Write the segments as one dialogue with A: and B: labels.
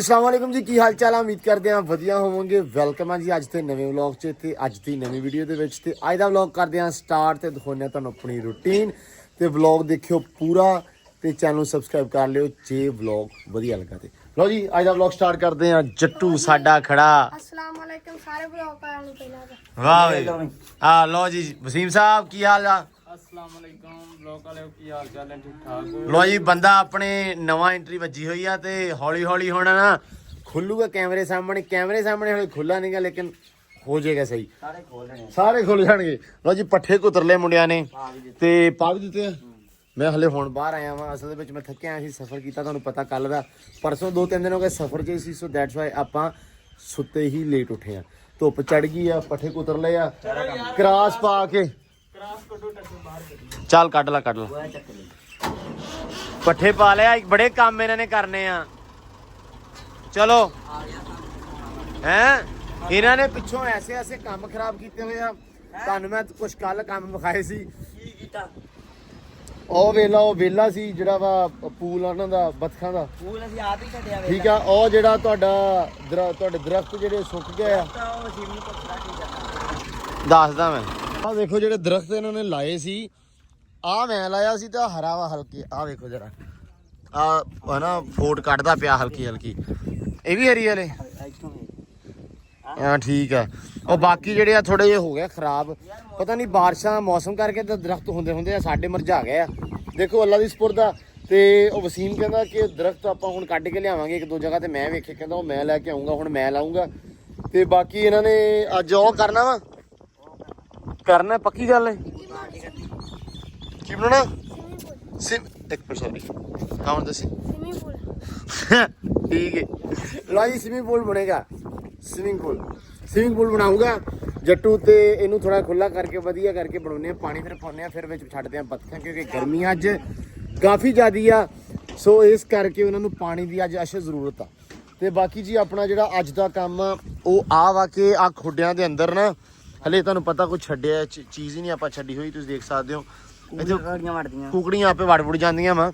A: अस्सलाम वालेकुम जी, की हाल चाल है। उम्मीद करते हैं वधिया होवोगे। वेलकम है जी अज के नवे व्लॉग च ते अज की नवी वीडियो के विच ते अज दा व्लॉग करते हैं स्टार्ट ते दिखाने तुहानूं अपनी रूटीन ते व्लॉग देखियो पूरा ते चैनल सबसक्राइब कर लियो जे व्लॉग वधिया लगा ते लो जी अज दा व्लॉग स्टार्ट करते हैं। जट्टू साडा खड़ा।
B: अस्सलाम वालेकुम सारे व्लॉग करन लई पहला
A: वाह भाई हां लो जी वसीम साहब की हाल आ।
C: अस्सलाम वालेकुम लोग वाले की हाल चाल है ठीक ठाक हो।
A: लो जी बंदा अपने नवा एंट्री वजी हुई है ते हौली हौली होना ना खुलूगा कैमरे सामने हौली खुला नहीं गा लेकिन हो जाएगा सही। सारे खुल जाएंगे। लो जी पट्ठे कुतर ले मुंडिया ने ते पा भी दिते। मैं हले हुण बाहर आया वां। असल विच मैं थक्या सी सफर कीता तुहानूं पता कल दा परसों 2-3 दिन हो गए सफर च सी। सो दैट्स वाई आपां सुत्ते ही लेट उठे आ। धुप चढ़ गई आ पट्ठे कुतर ले आ क्रास पा के चल कट ला पट्ठे पा लिया। बड़े काम इन्होंने करने आ। चलो हैं इन्होंने पिछों ऐसे ऐसे काम खराब किए हुए आ। तुहानूं मैं कुछ कल काम विखाए सी। ਉਹ ਵੇਲਾ ਸੀ ਜਿਹੜਾ ਵਾ ਪੂਲ ਉਹਨਾਂ ਦਾ ਬੱਤਖਾਂ ਦਾ
D: ਪੂਲ ਅਸੀਂ ਆਪ ਹੀ ਛੱਡਿਆ ਵੇ।
A: ਠੀਕ ਆ ਉਹ ਜਿਹੜਾ ਤੁਹਾਡੇ ਦਰਖਤ ਜਿਹੜੇ ਸੁੱਕ ਗਏ ਆ
D: ਉਹ ਅਸੀਂ ਨੂੰ ਪੁੱਛਦਾ ਕੀ ਕਰਨਾ।
A: ਦੱਸਦਾ ਮੈਂ ਆਹ ਵੇਖੋ ਜਿਹੜੇ ਦਰਖਤ ਇਹਨਾਂ ਨੇ ਲਾਏ ਸੀ ਆਹ ਮੈਂ ਲਾਇਆ ਸੀ ਤਾਂ ਹਰਾ ਵਾ ਹਲਕੀ ਆਹ ਵੇਖੋ ਜਰਾ ਆਹ ਹਨਾ ਫੋਟ ਕੱਢਦਾ ਪਿਆ ਹਲਕੀ ਇਹ ਵੀ ਹਰੀ ਵਾਲੇ ਹਾਂ ਠੀਕ ਆ। ਉਹ ਬਾਕੀ ਜਿਹੜੇ ਆ ਥੋੜੇ ਜਿਹੇ ਹੋ ਗਏ ਖਰਾਬ ਪਤਾ ਨਹੀਂ ਬਾਰਿਸ਼ਾਂ ਮੌਸਮ ਕਰਕੇ ਤਾਂ ਦਰਖਤ ਹੁੰਦੇ ਆ ਸਾਡੇ ਮੁਰਝਾ ਗਏ ਆ। ਦੇਖੋ ਅੱਲਾ ਦੀ ਸਪੁਰਦ ਆ। ਤੇ ਉਹ ਵਸੀਮ ਕਹਿੰਦਾ ਕਿ ਦਰਖਤ ਆਪਾਂ ਹੁਣ ਕੱਢ ਕੇ ਲਿਆਵਾਂਗੇ ਇੱਕ ਦੋ ਜਗ੍ਹਾ ਤੇ ਮੈਂ ਵੇਖੇ ਕਹਿੰਦਾ ਉਹ ਮੈਂ ਲੈ ਕੇ ਆਉਂਗਾ ਹੁਣ ਮੈਂ ਲਾਉਂਗਾ। ਤੇ ਬਾਕੀ ਇਹਨਾਂ ਨੇ ਅੱਜ ਉਹ ਕਰਨਾ ਵਾ ਕਰਨਾ ਪੱਕੀ ਗੱਲ ਹੈ। ਕੀ ਬਣਾਉਣਾ ਇੱਕ ਮਿੰਟ ਸੌਰੀ ਕਾਉਂ ਦੱਸੀ
B: स्विमिंग पूल
A: ठीक है लो जी स्विमिंग पूल बनेगा। स्विमिंग पूल बनाऊंगा जट्टू ते इनू थोड़ा खुला करके वधिया करके बनाने पानी फिर पाने फिर विच छड्डदे आ बत्तखां क्योंकि गर्मी अज काफ़ी ज़्यादा आ। सो इस करके उन्होंने पानी की अज अश जरूरत आ। ते बाकी जी अपना जिहड़ा अज दा काम आ वा कि आ खुड्डियां दे अंदर ना हले तुहानूं पता कोई छड्डिया चीज़ ही नहीं आपां छड्डी होई तुसीं देख सकदे हो। कुकड़ियां आपे वड़ जांदियां वा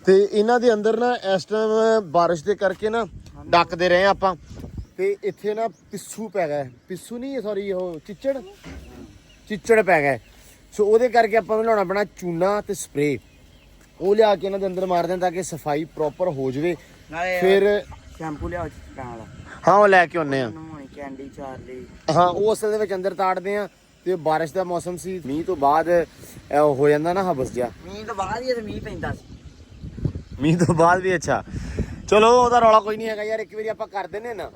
A: ਤੇ ਇਹਨਾਂ ਦੇ ਅੰਦਰ ਨਾ ਇਸ ਟਾਈਮ ਬਾਰਿਸ਼ ਦੇ ਕਰਕੇ ਨਾ ਡੱਕਦੇ ਰਹੇ ਆਪਾਂ ਤੇ ਇੱਥੇ ਨਾ ਪਿੱਸੂ ਪੈ ਗਿਆ। ਪਿੱਸੂ ਨਹੀਂ ਸੌਰੀ ਉਹ ਚਿੱਚੜ ਪੈ ਗਿਆ। ਸੋ ਉਹਦੇ ਕਰਕੇ ਆਪਾਂ ਨੂੰ ਲਾਉਣਾ ਪੈਣਾ ਚੂਨਾ ਤੇ ਸਪਰੇ ਉਹ ਲਿਆ ਕੇ ਇਹਨਾਂ ਦੇ ਅੰਦਰ ਮਾਰ ਦੇਣ ਤਾਂ ਕਿ ਸਫਾਈ ਪ੍ਰੋਪਰ ਹੋ ਜਾਵੇ। ਫਿਰ
D: ਸ਼ੈਂਪੂ ਲਿਆਓ ਚਿੱਟਾਂ ਵਾਲਾ
A: ਹਾਂ ਉਹ ਲੈ ਕੇ ਆਉਂਦੇ ਆ
D: ਕੈਂਡੀ ਚਾਰਲੀ
A: ਹਾਂ ਉਹ ਅਸਲ ਦੇ ਵਿੱਚ ਅੰਦਰ ਤਾੜਦੇ ਆ। ਤੇ ਬਾਰਿਸ਼ ਦਾ ਮੌਸਮ ਸੀ ਮੀਂਹ ਤੋਂ ਬਾਅਦ ਹੋ ਜਾਂਦਾ ਨਾ ਹਬਸ ਜਿਹਾ।
D: ਮੀਂਹ ਤੋਂ ਬਾਅਦ ਹੀ ਮੀਂਹ ਪੈਂਦਾ ਸੀ।
A: ਮੀਂਹ ਤੋਂ ਬਾਅਦ ਵੀ ਅੱਛਾ ਚਲੋ ਉਹਦਾ ਰੌਲਾ ਕੋਈ ਨਹੀਂ ਹੈਗਾ ਯਾਰ। ਇੱਕ ਵਾਰੀ ਆਪਾਂ ਕਰ ਦਿੰਨੇ ਨਾ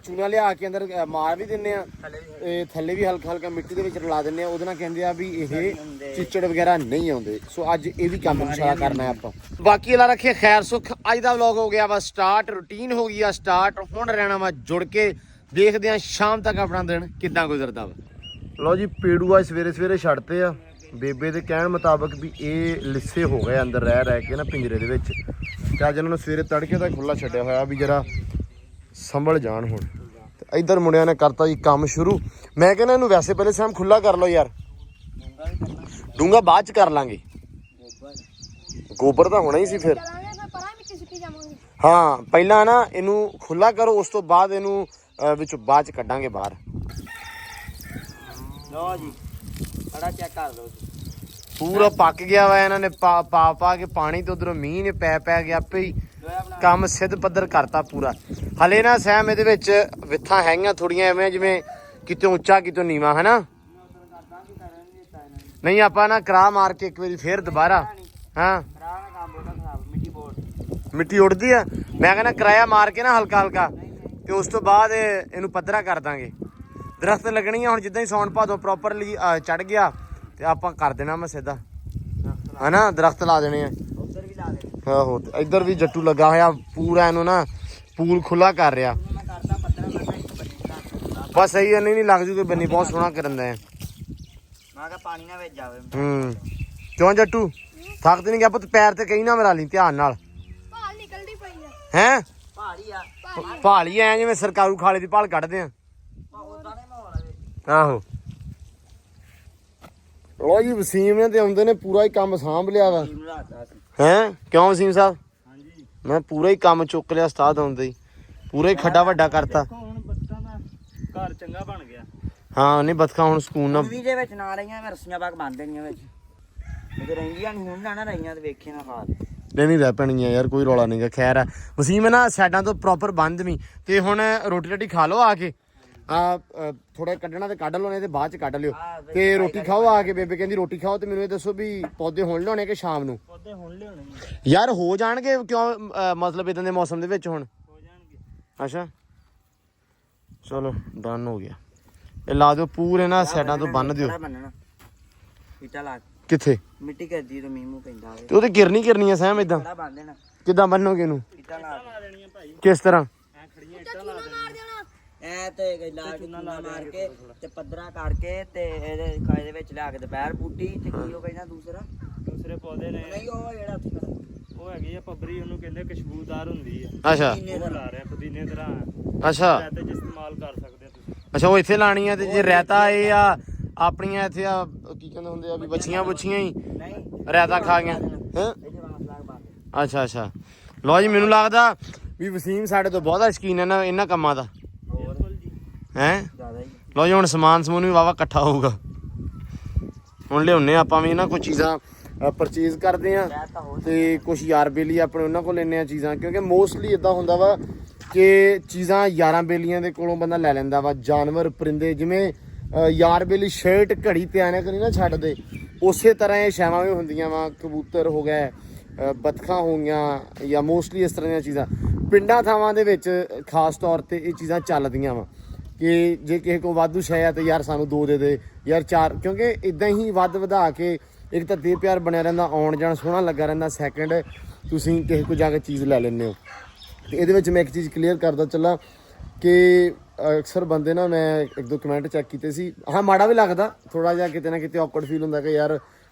A: ਚੂਨਾ ਲਿਆ ਕੇ ਅੰਦਰ ਮਾਰ ਵੀ ਦਿੰਨੇ ਆ ਥੱਲੇ ਵੀ ਹਲਕਾ ਮਿੱਟੀ ਦੇ ਵਿੱਚ ਰਲਾ ਦਿੰਨੇ ਆ। ਉਹਦੇ ਨਾਲ ਕਹਿੰਦੇ ਆ ਵੀ ਇਹ ਚਿੱਚੜ ਵਗੈਰਾ ਨਹੀਂ ਆਉਂਦੇ। ਸੋ ਅੱਜ ਇਹ ਵੀ ਕੰਮ ਇਨਸ਼ਾਅੱਲਾ ਕਰਨਾ ਹੈ ਆਪਾਂ। ਬਾਕੀ ਅੱਲਾ ਰੱਖੇ ਖੈਰ ਸੁੱਖ। ਅੱਜ ਦਾ ਵਲੌਗ ਹੋ ਗਿਆ ਵਾ ਸਟਾਰਟ ਰੂਟੀਨ ਹੋ ਗਈ ਆ ਸਟਾਰਟ। ਹੁਣ ਰਹਿਣਾ ਵਾ ਜੁੜ ਕੇ ਦੇਖਦੇ ਆ ਸ਼ਾਮ ਤੱਕ ਆਪਣਾ ਦਿਨ ਕਿੱਦਾਂ ਗੁਜ਼ਰਦਾ ਵਾ। ਲਓ ਜੀ ਪੇੜੂ ਆ ਸਵੇਰੇ ਛੱਡਤੇ ਆ ਬੇਬੇ ਦੇ ਕਹਿਣ ਮੁਤਾਬਕ ਵੀ ਇਹ ਲਿੱਸੇ ਹੋ ਗਏ ਅੰਦਰ ਰਹਿ ਕੇ ਨਾ ਪਿੰਜਰੇ ਦੇ ਵਿੱਚ। ਤੇ ਅੱਜ ਇਹਨਾਂ ਨੂੰ ਸਵੇਰੇ ਤੜਕੇ ਤੱਕ ਖੁੱਲਾ ਛੱਡਿਆ ਹੋਇਆ ਵੀ ਜਰਾ ਸੰਭਲ ਜਾਣ। ਹੁਣ ਤੇ ਇੱਧਰ ਮੁੰਡਿਆਂ ਨੇ ਕਰਤਾ ਜੀ ਕੰਮ ਸ਼ੁਰੂ। ਮੈਂ ਕਹਿੰਦਾ ਇਹਨੂੰ ਵੈਸੇ ਪਹਿਲੇ ਸੈਮ ਖੁੱਲਾ ਕਰ ਲਓ ਯਾਰ। ਡੂੰਗਾ ਬਾਅਦ ਚ ਕਰ ਲਾਂਗੇ। ਗੋਬਰ ਤਾਂ ਹੋਣਾ ਹੀ ਸੀ ਫਿਰ। ਹਾਂ ਪਹਿਲਾਂ ਨਾ ਇਹਨੂੰ ਖੁੱਲਾ ਕਰੋ ਉਸ ਤੋਂ ਬਾਅਦ ਇਹਨੂੰ ਵਿੱਚ ਬਾਅਦ ਚ ਕੱਢਾਂਗੇ ਬਾਹਰ।
D: ਲਓ ਜੀ ਸਾਡਾ ਚੈੱਕ ਕਰ ਲਓ
A: ਪੂਰਾ ਪੱਕ ਗਿਆ ਵਾ। ਇਹਨਾਂ ਨੇ ਪਾ ਕੇ ਪਾਣੀ ਤੇ ਉਧਰੋਂ ਮੀਂਹ ਨੇ ਪੈ ਗਿਆ ਆਪੇ ਹੀ ਕੰਮ ਸਿੱਧ ਪੱਧਰ ਕਰਤਾ ਪੂਰਾ। ਹਲੇ ਨਾ ਸਹਿਮ ਇਹਦੇ ਵਿੱਚ ਵਿੱਥਾਂ ਹੈਗੀਆਂ ਥੋੜੀਆਂ ਐਵੇਂ ਜਿਵੇਂ ਕਿਤੇ ਉੱਚਾ ਕਿਤੇ ਨੀਵਾਂ ਹਨਾ। ਨਹੀਂ ਆਪਾਂ ਨਾ ਕਰਾ ਮਾਰ ਕੇ ਇੱਕ ਵਾਰੀ ਫੇਰ ਦੁਬਾਰਾ ਹਾਂ ਮਿੱਟੀ ਉੱਡਦੀ ਆ। ਮੈਂ ਕਹਿੰਦਾ ਕਿਰਾਇਆ ਮਾਰ ਕੇ ਨਾ ਹਲਕਾ ਤੇ ਉਸ ਤੋਂ ਬਾਅਦ ਇਹਨੂੰ ਪੱਧਰਾ ਕਰ ਦਾਂਗੇ। ਦਰਖਤ ਲੱਗਣੀ ਆ ਹੁਣ ਜਿੱਦਾਂ ਹੀ ਸੌਣ ਭਾਦੋਂ ਪ੍ਰੋਪਰਲੀ ਚੜ ਗਿਆ ਤੇ ਆਪਾਂ ਕਰ ਦੇਣਾ ਮੈਂ ਸਿੱਧਾ ਹਨਾ ਦਰਖਤ ਲਾ ਦੇਣੇ ਆ। ਆਹੋ ਤੇ ਇੱਧਰ ਵੀ ਜੱਟੂ ਲੱਗਾ ਹੋਇਆ ਪੂਰਾ ਇਹਨੂੰ ਨਾ ਪੂਲ ਖੁੱਲਾ ਕਰ ਰਿਹਾ। ਬਸ ਸਹੀ ਹੈ ਨਹੀਂ ਲੱਗ ਜੂਗੇ ਬੰਨੀ ਬਹੁਤ ਸੋਹਣਾ ਕਰਨ ਦਾ।
D: ਮੈਂ ਕਿਹਾ ਪਾਣੀ ਨਾ ਵਿੱਚ ਜਾਵੇ।
A: ਕਿਉਂ ਜੱਟੂ ਥੱਕ ਤੇ ਨਹੀਂ ਗਿਆ ਪੁੱਤ ਪੈਰ ਤੇ ਕਹੀ ਨਾ ਮੇਰਾ ਲਈ ਧਿਆਨ ਨਾਲ
B: ਭਾਲ ਨਿਕਲਦੀ ਪਈ ਆ
A: ਹੈ
D: ਪਹਾੜੀ ਆ
A: ਭਾਲੀ ਐ ਜਿਵੇਂ ਸਰਕਾਰੂ ਖਾਲੇ ਦੀ ਭਾਲ ਕੱਢਦੇ ਆ। ਆਹੋ ਲੋ ਜੀ ਵਸੀਮ ਨੇ ਤੇ ਆਉਂਦੇ ਨੇ ਪੂਰਾ ਹੀ ਕੰਮ ਸਾਂਭ ਲਿਆ ਵਾ। ਹੈ ਕਿਉਂ ਵਸੀਮ ਸਾਹਿਬ ਮੈਂ ਪੂਰਾ ਹੀ ਕੰਮ ਚੁੱਕ ਲਿਆ ਉਸਤਾਦ ਆਉਂਦੇ ਹੀ, ਪੂਰਾ ਹੀ ਖੱਡਾ ਵੱਡਾ ਕਰਤਾ।
C: ਦੇਖੋ ਹੁਣ ਬੱਤਾਂ ਦਾ ਘਰ ਚੰਗਾ ਬਣ ਗਿਆ।
A: ਹਾਂ ਨਹੀਂ ਬਤਖਾਂ ਹੁਣ ਸਕੂਨ ਨਾਲ
D: ਵੀ ਦੇ ਵਿੱਚ ਨਾ ਰਹੀਆਂ ਮੈਂ ਰੱਸੀਆਂ ਪਾ ਕੇ ਬੰਨ ਦੇਣੀਆਂ ਵਿੱਚ, ਜੇ ਰਹਿੰਦੀਆਂ ਨਹੀਂ ਹੁਣ ਨਾ ਰਹੀਆਂ ਤੇ ਵੇਖੇ ਨਾ ਖਾ
A: ਨਹੀਂ ਰਹਿ ਪੈਣੀਆਂ ਯਾਰ, ਕੋਈ ਰੌਲਾ ਨਹੀਂਗਾ। ਖੈਰ ਆ ਵਸੀਮ ਨਾ ਸਾਈਡਾਂ ਤੋਂ ਪ੍ਰੋਪਰ ਬੰਦ ਵੀ, ਤੇ ਹੁਣ ਰੋਟੀ ਰਾਟੀ ਖਾ ਲਓ ਆ ਕੇ, ਆ ਥੋੜਾ ਕੱਢਣਾ ਤੇ ਕੱਢ ਲਓ, ਨਹੀਂ ਤੇ ਬਾਅਦ ਚ ਕੱਢ ਲਿਓ, ਤੇ ਰੋਟੀ ਖਾਓ ਆ ਕੇ। ਬੇਬੇ ਕਹਿੰਦੀ ਰੋਟੀ ਖਾਓ, ਤੇ ਮੈਨੂੰ ਇਹ ਦੱਸੋ ਵੀ ਪੌਦੇ ਹੁਣ ਲਿਆਉਣੇ ਕਿ ਸ਼ਾਮ ਨੂੰ?
C: ਪੌਦੇ ਹੁਣ ਲਿਆਉਣੇ
A: ਯਾਰ ਹੋ ਜਾਣਗੇ ਕਿਉਂ, ਮਤਲਬ ਇਦਾਂ ਦੇ ਮੌਸਮ ਦੇ ਵਿੱਚ ਹੁਣ
C: ਹੋ ਜਾਣਗੇ।
A: ਅੱਛਾ ਚਲੋ ਡਨ ਹੋ ਗਿਆ। ਇਹ ਲਾ ਦਿਓ ਪੂਰੇ ਨਾ ਸਾਈਡਾਂ ਤੋਂ ਬੰਨ ਦਿਓ।
D: ਬੰਨਣਾ ਇੱਟਾ ਲਾ
A: ਕਿੱਥੇ?
D: ਮਿੱਟੀ ਕਰਦੀ ਤੇ ਮੀਂਹ ਮੂੰਹ ਪੈਂਦਾ ਹੋਵੇ
A: ਤੇ ਉਹਦੇ ਗਿਰਨੀ ਆ ਸਹਿਮ ਇਦਾਂ
D: ਬੜਾ ਬੰਨ ਦੇਣਾ,
A: ਕਿੱਦਾਂ ਬੰਨੋਗੇ ਇਹਨੂੰ?
D: ਇੱਟਾ ਲਾ
C: ਦੇਣੀਆਂ ਭਾਈ
A: ਕਿਸ ਤਰ੍ਹਾਂ?
C: ਐ ਖੜੀਆਂ ਇੱਟਾਂ ਲਾ ਦੇਣੀਆਂ।
D: ਐ ਤੇ ਲਾ ਕੇ ਚੂਨਾ ਮਾਰ ਕੇ ਤੇ ਪੱਧਰਾ ਕਰਕੇ ਤੇ ਇਹਦੇ ਵਿੱਚ ਲਿਆ ਕੇ ਦੁਪਹਿਰ ਬੂਟੀ ਤੇ ਕੀ ਉਹ ਕਹਿੰਦਾ
C: ਦੂਸਰੇ ਪੌਦੇ ਨੇ
D: ਨਹੀਂ ਉਹ ਜਿਹੜਾ ਉੱਥੇ ਖੜਾ
C: ਉਹ ਹੈਗੀ ਆ ਪੱਬਰੀ, ਉਹਨੂੰ ਕਹਿੰਦੇ ਖੁਸ਼ਬੂਦਾਰ ਹੁੰਦੀ ਆ।
A: ਅੱਛਾ
C: ਉਹ ਲਾ ਰਿਹਾ ਪੁਦੀਨੇ ਤਰ੍ਹਾਂ,
A: ਅੱਛਾ
C: ਰਾਤੇ ਚ ਇਸਤੇਮਾਲ ਕਰ ਸਕਦੇ ਆ ਤੁਸੀਂ।
A: ਅੱਛਾ ਉਹ ਇੱਥੇ ਲਾਣੀ ਆ, ਤੇ ਜੇ ਰਾਇਤਾ ਇਹ ਆ ਆਪਣੀਆਂ ਇੱਥੇ ਆ ਕੀ ਕਹਿੰਦੇ ਹੁੰਦੇ ਆ ਵੀ ਬੱਚੀਆਂ ਬੁੱਛੀਆਂ ਹੀ
D: ਨਹੀਂ
A: ਰਾਇਤਾ ਖਾ ਗਈਆਂ ਹੈਂ?
D: ਇਹਦੇ ਵਾਂਸ ਲਾ ਕੇ ਬੰਨ
A: ਅੱਛਾ ਅੱਛਾ ਲਓ ਜੀ, ਮੈਨੂੰ ਲੱਗਦਾ ਵੀ ਵਸੀਮ ਸਾਡੇ ਤੋਂ ਬਹੁਤਾ ਸ਼ੌਕੀਨ ਹੈ ਨਾ ਇਹਨਾਂ ਕੰਮਾਂ ਦਾ
C: ਬਿਲਕੁਲ ਜੀ,
A: ਹੈ।
D: ਜ਼ਿਆਦਾ ਹੀ
A: ਲਓ ਜੀ ਹੁਣ ਸਮਾਨ ਸਮੂਨ ਵੀ ਵਾਵਾ ਇਕੱਠਾ ਹੋਊਗਾ, ਹੁਣ ਲਿਆਉਨੇ ਆਪਾਂ ਵੀ ਨਾ ਕੋਈ ਚੀਜ਼ਾਂ ਪਰਚੇਜ਼ ਕਰਦੇ ਆ,
D: ਰਹਿ ਤਾਂ ਹੋ
A: ਤੇ ਕੁਝ ਯਾਰ ਬੇਲੀ ਆਪਣੇ ਉਹਨਾਂ ਕੋਲ ਲੈਣੇ ਆ ਚੀਜ਼ਾਂ, ਕਿਉਂਕਿ ਮੋਸਟਲੀ ਇਦਾਂ ਹੁੰਦਾ ਵਾ ਕਿ ਚੀਜ਼ਾਂ ਯਾਰਾਂ ਬੇਲੀਆਂ ਦੇ ਕੋਲੋਂ ਬੰਦਾ ਲੈ ਲੈਂਦਾ ਵਾ। ਜਾਨਵਰ ਪਰਿੰਦੇ ਜਿਵੇਂ ਯਾਰ ਬੇਲੀ ਸ਼ਰਟ ਘੜੀ ਤੇ ਆਣੇ ਕਰੀ ਨਾ ਛੱਡਦੇ, ਉਸੇ ਤਰ੍ਹਾਂ ਇਹ ਸ਼ੈਵਾਂ ਵੀ ਹੁੰਦੀਆਂ ਵਾ। ਕਬੂਤਰ ਹੋ ਗਏ, ਬਤਖਾਂ ਹੋ ਗਈਆਂ, ਜਾਂ ਮੋਸਟਲੀ ਇਸ ਤਰ੍ਹਾਂ ਦੀਆਂ ਚੀਜ਼ਾਂ ਪਿੰਡਾਂ ਥਾਵਾਂ ਦੇ ਵਿੱਚ ਖਾਸ ਤੌਰ ਤੇ ਇਹ ਚੀਜ਼ਾਂ ਚੱਲਦੀਆਂ ਵਾ ਕਿ ਜੇ ਕਿਸੇ ਕੋਲ ਵਾਧੂ ਸ਼ੈ ਆ ਤੇ ਯਾਰ ਸਾਨੂੰ 2 ਦੇ ਦੇ ਯਾਰ 4, ਕਿਉਂਕਿ ਇਦਾਂ ਹੀ ਵੱਧ ਵਧਾ ਕੇ ਇੱਕ ਤਾਂ ਦੇਹ ਪਿਆਰ ਬਣਿਆ ਰਹਿੰਦਾ, ਆਉਣ ਜਾਣ ਸੋਹਣਾ ਲੱਗਾ ਰਹਿੰਦਾ, ਸੈਕਿੰਡ ਤੁਸੀਂ ਕਿਸੇ ਕੋਲ ਜਾ ਕੇ ਚੀਜ਼ ਲੈ ਲੈਂਦੇ ਹੋ। ਤੇ ਇਹਦੇ ਵਿੱਚ ਮੈਂ ਇੱਕ ਚੀਜ਼ ਕਲੀਅਰ ਕਰਦਾ ਚੱਲਾਂ ਕਿ ਅਕਸਰ ਬੰਦੇ ਨਾ, ਮੈਂ 1-2 ਕਮੈਂਟ ਚੈੱਕ ਕੀਤੇ ਸੀ, ਹਾਂ ਮਾੜਾ ਵੀ ਲੱਗਦਾ ਥੋੜਾ ਜਿਹਾ, ਕਿਤੇ ਨਾ ਕਿਤੇ ਔਕਵਰਡ ਫੀਲ ਹੁੰਦਾ ਕਿ ਯਾਰ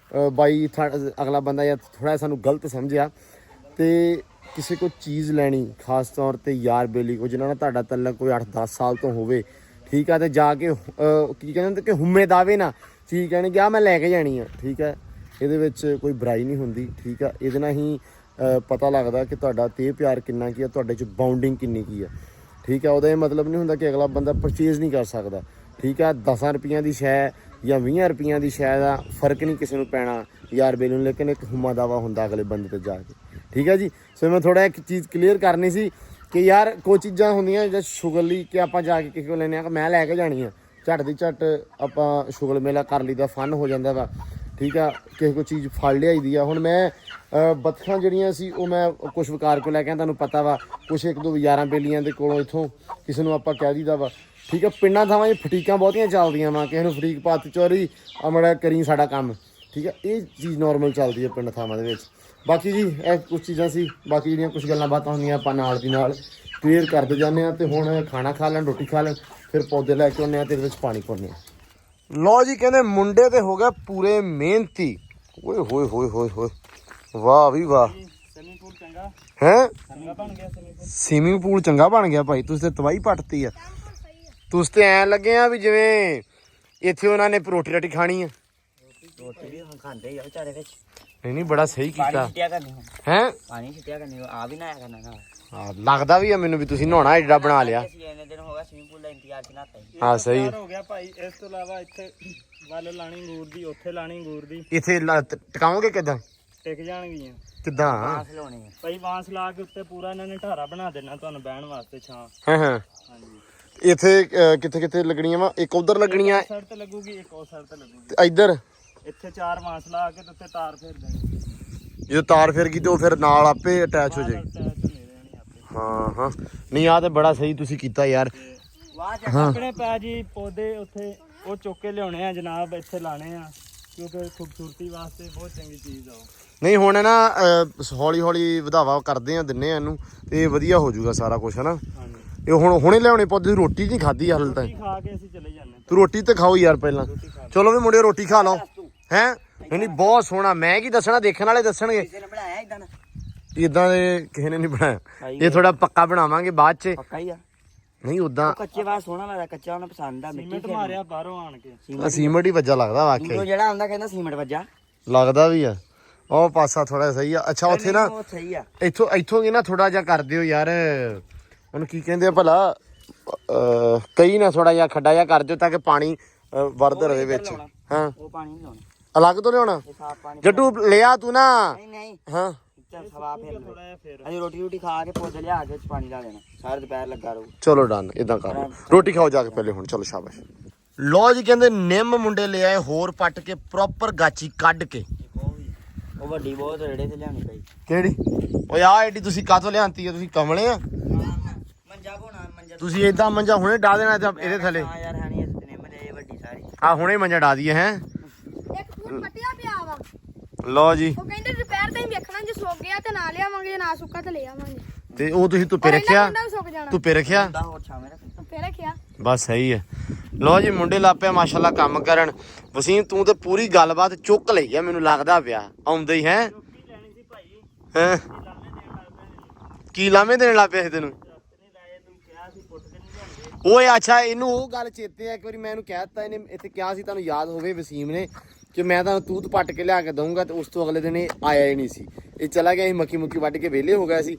A: ਬਾਈ ਅਗਲਾ ਬੰਦਾ ਜਾਂ ਥੋੜਾ ਸਾਨੂੰ ਗਲਤ ਸਮਝਿਆ। ਤੇ ਕਿਸੇ ਕੋ ਚੀਜ਼ ਲੈਣੀ ਖਾਸ ਤੌਰ ਤੇ ਯਾਰ ਬੇਲੀ ਕੋ ਜਿਹਨਾਂ ਨਾਲ ਤੁਹਾਡਾ ਤਲਕ ਕੋਈ 8-10 ਸਾਲ ਤੋਂ ਹੋਵੇ, ਠੀਕ ਆ, ਤੇ ਜਾ ਕੇ ਕੀ ਕਹਿੰਦੇ ਹੁੰਦੇ ਕਿ ਹੁਮੇ ਦਾਵੇ ਨਾ ਚੀਜ਼ ਕਹਿਣਗੇ ਆ ਮੈਂ ਲੈ ਕੇ ਜਾਣੀ ਆ, ਠੀਕ ਹੈ। ਇਹਦੇ ਵਿੱਚ ਕੋਈ ਬੁਰਾਈ ਨਹੀਂ ਹੁੰਦੀ, ਠੀਕ ਆ। ਇਹਦੇ ਨਾਲ ਹੀ ਪਤਾ ਲੱਗਦਾ ਕਿ ਤੁਹਾਡਾ ਤੇ ਪਿਆਰ ਕਿੰਨਾ ਕੀ ਆ, ਤੁਹਾਡੇ 'ਚ ਬਾਉਂਡਿੰਗ ਕਿੰਨੀ ਕੀ ਆ, ਠੀਕ ਆ। ਉਹਦਾ ਇਹ ਮਤਲਬ ਨਹੀਂ ਹੁੰਦਾ ਕਿ ਅਗਲਾ ਬੰਦਾ ਪਰਚੇਜ਼ ਨਹੀਂ ਕਰ ਸਕਦਾ, ਠੀਕ ਆ। 10 ਰੁਪਈਆਂ ਦੀ ਸ਼ੈ ਜਾਂ 20 ਰੁਪਈਆਂ ਦੀ ਸ਼ੈ ਦਾ ਫਰਕ ਨਹੀਂ ਕਿਸੇ ਨੂੰ ਪੈਣਾ ਯਾਰ ਬੇਲੀ ਨੂੰ, ਲੇਕਿਨ ਇੱਕ ਹੁਮਾ ਦਾਵਾ ਹੁੰਦਾ ਅਗਲੇ ਬੰਦੇ ਤੇ ਜਾ ਕੇ, ਠੀਕ ਹੈ ਜੀ। ਸੋ ਮੈਂ ਥੋੜਾ ਇੱਕ ਚੀਜ਼ ਕਲੀਅਰ ਕਰਨੀ ਸੀ ਕਿ ਯਾਰ ਕੋਈ ਚੀਜ਼ਾਂ ਹੁੰਦੀਆਂ ਜਿਹੜਾ ਸ਼ੁਗਰ ਲਈ ਕਿ ਆਪਾਂ ਜਾ ਕੇ ਕਿਸੇ ਕੋਲ ਲੈਣੇ ਆ ਕਿ ਮੈਂ ਲੈ ਕੇ ਜਾਣੀ ਆ, ਝੱਟ ਦੀ ਝੱਟ ਆਪਾਂ ਸ਼ੁਗਰ ਮੇਲਾ ਕਰ ਲਈਦਾ, ਫਨ ਹੋ ਜਾਂਦਾ ਵਾ, ਠੀਕ ਆ। ਕਿਸੇ ਕੋਈ ਚੀਜ਼ ਫੜ ਲਿਆਈ ਦੀ ਆ। ਹੁਣ ਮੈਂ ਬਤਖਾਂ ਜਿਹੜੀਆਂ ਸੀ ਉਹ ਮੈਂ ਕੁਛ ਵਕਾਰ ਕੋਲ ਲੈ ਕੇ, ਤੁਹਾਨੂੰ ਪਤਾ ਵਾ ਕੁਛ 1-2 ਯਾਰਾਂ ਬੇਲੀਆਂ ਦੇ ਕੋਲੋਂ ਇੱਥੋਂ ਕਿਸੇ ਨੂੰ ਆਪਾਂ ਕਹਿ ਦਈਦਾ ਵਾ, ਠੀਕ ਆ। ਪਿੰਡਾਂ ਥਾਵਾਂ 'ਚ ਫਟੀਕਾਂ ਬਹੁਤੀਆਂ ਚੱਲਦੀਆਂ ਵਾ, ਕਿਸੇ ਨੂੰ ਫਟੀਕ ਪੱਤ ਚੋਰੀ ਅਮੜਾ ਕਰੀ ਸਾਡਾ ਕੰਮ, ਠੀਕ ਆ। ਇਹ ਚੀਜ਼ ਨੋਰਮਲ ਚੱਲਦੀ ਹੈ ਪਿੰਡ ਥਾਵਾਂ ਦੇ ਵਿੱਚ। ਬਾਕੀ ਜੀ ਇਹ ਕੁਛ ਚੀਜ਼ਾਂ ਸੀ, ਬਾਕੀ ਜਿਹੜੀਆਂ ਕੁਛ ਗੱਲਾਂ ਬਾਤਾਂ ਹੁੰਦੀਆਂ ਆਪਾਂ ਨਾਲ ਦੀ ਨਾਲ ਕਲੀਅਰ ਕਰਦੇ ਜਾਂਦੇ ਹਾਂ। ਤੇ ਹੁਣ ਖਾਣਾ ਖਾ ਲੈਣ, ਰੋਟੀ ਖਾ ਲੈਣ, ਫਿਰ ਪੌਦੇ ਲੈ ਕੇ ਆਉਂਦੇ ਹਾਂ ਤੇ ਇਹਦੇ ਵਿੱਚ ਪਾਣੀ ਪਾਉਂਦੇ ਹਾਂ। ਲਓ ਜੀ, ਕਹਿੰਦੇ ਮੁੰਡੇ ਤੇ ਹੋ ਗਏ ਪੂਰੇ ਮਿਹਨਤੀ। ਓਏ ਹੋਏ ਹੋਏ ਹੋਏ ਹੋਏ, ਵਾਹ ਵੀ ਵਾਹ।
C: ਸਵਿਮਿੰਗ ਪੂਲ ਚੰਗਾ
A: ਹੈ
C: ਚੰਗਾ ਬਣ ਗਿਆ।
A: ਸਵੀਮਿੰਗ ਪੂਲ ਚੰਗਾ ਬਣ ਗਿਆ ਭਾਈ, ਤੁਸੀਂ ਤੇ ਤਬਾਹੀ ਪੱਟਤੀ ਆ। ਤੁਸੀਂ ਤੇ ਐਂ ਲੱਗੇ ਆ ਵੀ ਜਿਵੇਂ ਇੱਥੇ ਉਹਨਾਂ ਨੇ ਰੋਟੀ ਰਾਟੀ ਖਾਣੀ ਆ।
D: ਰੋਟੀ ਵੀ ਹੁਣ ਖਾਂਦੇ ਆ ਵਿਚਾਰੇ ਵਿੱਚ,
A: ਨਹੀਂ ਬੜਾ ਸਹੀ ਕੀਤਾ
D: ਪਾਣੀ ਛਿੱਟਿਆ ਕਰਨੀ ਹੁਣ,
A: ਹੈ।
D: ਪਾਣੀ ਛਿੱਟਿਆ ਕਰਨੀ ਆ ਵੀ ਨਾ ਕਰਨਾ ਨਾਲ।
A: ਲੱਗਦਾ ਵੀ ਆ ਮੈਨੂੰ ਵੀ ਤੁਸੀਂ ਨਹਾਉਣਾ ਏਡਾ ਬਣਾ ਲਿਆ।
D: ਅਸੀਂ ਇੰਨੇ ਦਿਨ ਹੋ ਗਿਆ ਸਵਿਮਿੰਗ ਪੂਲ ਦਾ ਇੰਤਜ਼ਾਰ ਚ ਨਹਾਤਾ ਹੀ।
A: ਹਾਂ ਸਹੀ
C: ਹੋ ਗਿਆ ਭਾਈ। ਇਸ ਤੋਂ ਇਲਾਵਾ ਇੱਥੇ ਵੱਲ ਲਾਣੀ ਅੰਗੂਰ ਦੀ, ਉੱਥੇ ਲਾਣੀ ਅੰਗੂਰ ਦੀ,
A: ਇੱਥੇ ਟਿਕਾਓਗੇ ਕਿੱਦਾਂ?
C: ਟਿਕ ਜਾਣਗੀਆਂ
A: ਕਿੱਦਾਂ?
D: ਬਾਂਸ ਲਾਉਣੇ ਆ
C: ਭਾਈ ਬਾਂਸ ਲਾ ਕੇ ਉੱਤੇ ਪੂਰਾ ਇਹਨਾਂ ਨੇ ਢਾਰਾ ਬਣਾ ਦੇਣਾ ਤੁਹਾਨੂੰ ਬਹਿਣ ਵਾਸਤੇ, ਛਾਂ।
A: ਹਾਂ ਹਾਂ।
C: ਹਾਂਜੀ,
A: ਇੱਥੇ ਕਿੱਥੇ ਕਿੱਥੇ ਲੱਗਣੀਆਂ ਵਾ? ਇੱਕ ਉਧਰ ਲੱਗਣੀਆਂ,
C: ਸਾਈਡ ਤੇ ਲੱਗੂਗੀ, ਇੱਕ ਉਹ ਸਾਈਡ ਤੇ ਲੱਗੂਗੀ।
A: ਤੇ ਇੱਧਰ
C: ਇੱਥੇ 4 ਬਾਂਸ ਲਾ ਕੇ ਤੇ ਉੱਤੇ ਤਾਰ ਫੇਰ ਦੇਣੀ।
A: ਜਦੋਂ ਤਾਰ ਫਿਰ ਗਈ ਤੇ ਉਹ ਫਿਰ ਨਾਲ ਆਪੇ ਅਟੈਚ ਹੋ ਜਾਏਗੀ।
C: ਅਟੈਚ ਹੋ ਜਾਣੀ ਆਪੇ।
A: ਹਾਂ ਹਾਂ, ਨਹੀਂ ਆ ਤੇ ਬੜਾ ਸਹੀ ਤੁਸੀਂ ਕੀਤਾ ਯਾਰ।
D: ਵਾਹ ਚ
C: ਆਪਣੇ ਪੈ ਜੀ ਪੌਦੇ ਉੱਥੇ ਉਹ ਚੁੱਕ ਕੇ ਲਿਆਉਣੇ ਆ ਜਨਾਬ, ਇੱਥੇ ਲਾਣੇ ਆ, ਕਿਉਂਕਿ ਖੂਬਸੂਰਤੀ ਵਾਸਤੇ ਬਹੁਤ ਚੰਗੀ ਚੀਜ਼ ਆ ਉਹ।
A: ਨਹੀਂ ਹੁਣ ਨਾ ਹੌਲੀ ਹੌਲੀ ਵਧਾਵਾ ਕਰਦੇ ਆ, ਦਿੰਨੇ ਆ ਇਹਨੂੰ, ਤੇ ਇਹ ਵਧੀਆ ਹੋ ਜਾਊਗਾ ਸਾਰਾ ਕੁਝ, ਹਨਾ।
C: ਹਾਂਜੀ,
A: ਇਹ ਹੁਣ ਹੁਣੇ ਲਿਆਉਣੇ ਪੌਦੇ। ਰੋਟੀ ਨਹੀਂ ਖਾਧੀ ਹਾਲੇ ਤਾਂ।
C: ਰੋਟੀ ਖਾ ਕੇ ਅਸੀਂ ਚਲੇ ਜਾਂਦੇ।
A: ਤੂੰ ਰੋਟੀ ਤੇ ਖਾਓ ਯਾਰ ਪਹਿਲਾਂ। ਚਲੋ ਵੀ ਮੁੰਡੇ ਰੋਟੀ ਖਾ ਲਓ। ਹੈ ਨਹੀਂ ਬਹੁਤ ਸੋਹਣਾ, ਮੈਂ ਕੀ ਦੱਸਣਾ, ਦੇਖਣ ਵਾਲੇ ਦੱਸਣਗੇ।
D: ਕਿਸੇ ਨੇ ਬਣਾਇਆ ਇਦਾਂ ਨਾ,
A: ਇਦਾਂ ਦੇ ਕਿਸੇ ਨੇ ਨਹੀਂ ਬਣਾਇਆ। ਇਹ ਥੋੜਾ ਪੱਕਾ ਬਣਾਵਾਂਗੇ ਬਾਅਦ ਚ।
D: ਪੱਕਾ ਹੀ ਆ।
A: ਨਹੀਂ ਉਦਾਂ
D: ਕੱਚੇ ਬਾਅਦ ਸੋਹਣਾ ਲੱਗਦਾ, ਕੱਚਾ ਉਹਨੂੰ ਪਸੰਦ ਆ।
C: ਸੀਮੈਂਟ ਮਾਰਿਆ ਬਾਹਰੋਂ ਆਣ ਕੇ।
A: ਸੀਮਟ ਹੀ ਵੱਜਾ ਲੱਗਦਾ ਵਾਕਿਆ।
D: ਜਿਹੜਾ ਆਉਂਦਾ ਕਹਿੰਦਾ ਸੀਮੈਂਟ ਵੱਜਾ।
A: ਲੱਗਦਾ ਵੀ ਆ। ਉਹ ਪਾਸਾ ਥੋੜਾ ਸਹੀ ਆ। ਅੱਛਾ ਉੱਥੇ ਨਾ
D: ਉਹ ਸਹੀ ਆ।
A: ਇੱਥੋਂ ਕੀ ਨਾ ਥੋੜਾ ਜਿਹਾ ਕਰ ਦਿਓ ਯਾਰ, ਉਹਨੂੰ ਕੀ ਕਹਿੰਦੇ ਆ ਭਲਾ, ਕਈ ਨਾ ਥੋੜਾ ਜਿਹਾ ਖੱਡਾ ਜਿਹਾ ਕਰ ਦਿਓ ਤਾਂ ਕਿ ਪਾਣੀ ਵਰਦਾ ਰਹੇ ਵਿੱਚ। ਹਾਂ
D: ਉਹ ਪਾਣੀ ਨਹੀਂ ਲਾਉਣਾ,
A: ਅਲੱਗ ਤੋਂ ਲਿਆਉਣਾ।
D: ਇਹ ਸਾਫ ਪਾਣੀ।
A: ਜੱਟੂ ਲਿਆ ਤੂੰ ਨਾ।
D: ਨਹੀਂ
A: ਹਾਂ
D: ਚੱਲ ਸਵਾ ਫਿਰ ਅਸੀਂ ਰੋਟੀ ਖਾ ਕੇ ਪੌਦੇ ਲਿਆ ਕੇ ਪਾਣੀ ਲਾ ਦੇਣਾ, ਸਾਰੇ ਦੁਪਹਿਰ ਲੱਗਾ ਰਹੂ।
A: ਚਲੋ ਡਨ, ਇਦਾਂ ਕਰ ਲਓ। ਰੋਟੀ ਖਾਓ ਜਾ ਕੇ ਪਹਿਲੇ ਹੁਣ। ਚਲੋ ਸ਼ਾਬਾਸ਼। ਲੋ ਜੀ ਕਹਿੰਦੇ ਨਿੰਮ ਮੁੰਡੇ ਲੈ ਆਏ ਹੋਰ ਪੱਟ ਕੇ, ਪ੍ਰੋਪਰ ਗਾਚੀ ਕੱਢ ਕੇ।
D: ਉਹ ਵੱਡੀ ਬਹੁਤ ਰੇੜੇ ਤੇ ਲਿਆਉਣੀ ਪਈ।
A: ਕਿਹੜੀ? ਓਏ ਆ ਐਡੀ ਤੁਸੀਂ ਕਾਹਤੋਂ ਲਿਆਂਤੀ ਆ? ਤੁਸੀਂ ਕਮਲੇ ਆ?
D: ਮੰਜਾ ਕੋਣਾ ਮੰਜਾ
A: ਤੁਸੀਂ ਏਦਾਂ ਮੰਜਾ ਹੁਣੇ ਡਾ ਦੇਣਾ ਇਹਦੇ ਥੱਲੇ।
D: ਹਾਂ ਯਾਰ ਹੈ ਨਹੀਂ ਇਸ ਨੇ ਮਲੇ ਵੱਡੀ ਸਾਰੀ।
A: ਆ ਹੁਣੇ ਮੰਜਾ ਡਾ ਦਈਏ ਹੈ।
B: ਇੱਕ ਫੁੱਟ ਕੱਟਿਆ ਪਿਆ ਵਾ,
A: ਲੋ ਜੀ।
B: ਉਹ ਕਹਿੰਦੇ ਦੁਪਹਿਰ ਤਾਈਂ ਵੇਖਣਾ, ਜੇ ਸੁੱਕ ਗਿਆ ਤੇ ਨਾ ਲਿਆਵਾਂਗੇ, ਜੇ ਨਾ ਸੁੱਕਾ ਤੇ ਲੈ ਆਵਾਂਗੇ।
A: ਤੇ ਉਹ ਤੁਸੀਂ ਧੁੱਪੇ ਰੱਖਿਆ?
B: ਮੁੰਡਾ ਵੀ ਸੁੱਕ ਜਾਣਾ।
A: ਧੁੱਪੇ ਰੱਖਿਆ?
D: ਦਾ ਹੋਰ ਛਾਵੇਂ ਰੱਖ।
B: ਧੁੱਪੇ ਰੱਖਿਆ।
A: ਬਸ ਸਹੀ ਹੈ। ਲੋ ਜੀ ਮੁੰਡੇ ਲਾਪਿਆ ਮਾਸ਼ਾਅੱਲਾ ਕੰਮ ਕਰਨ। ਵਸੀਮ ਤੂੰ ਤੇ ਪੂਰੀ ਗੱਲਬਾਤ ਚੁੱਕ ਲਈ ਆ, ਮੈਨੂੰ ਲੱਗਦਾ ਪਿਆ ਆਉਂਦੇ ਹੀ ਹੈ। ਹੈਂ? ਕੀ ਲਾਵੇਂ ਦੇਣ ਲੱਗ ਪਿਆ ਸੀ ਤੈਨੂੰ? ਓਏ ਅੱਛਾ, ਇਹਨੂੰ ਉਹ ਗੱਲ ਚੇਤੇ ਆ, ਇੱਕ ਵਾਰੀ ਮੈਂ ਇਹਨੂੰ ਕਹਿ ਦਿੱਤਾ, ਇਹਨੇ ਇੱਥੇ ਕਿਹਾ ਸੀ, ਤੁਹਾਨੂੰ ਯਾਦ ਹੋਵੇ ਵਸੀਮ ਨੇ, ਕਿ ਮੈਂ ਤਾਂ ਤੂਤ ਪੱਟ ਕੇ ਲਿਆ ਕੇ ਦਊਂਗਾ, ਤੇ ਉਸ ਤੋਂ ਅਗਲੇ ਦਿਨ ਇਹ ਆਇਆ ਹੀ ਨਹੀਂ ਸੀ। ਇਹ ਚਲਾ ਗਿਆ ਸੀ, ਮੱਕੀ ਮੁੱਕੀ ਵੱਢ ਕੇ ਵਿਹਲੇ ਹੋ ਗਿਆ ਸੀ।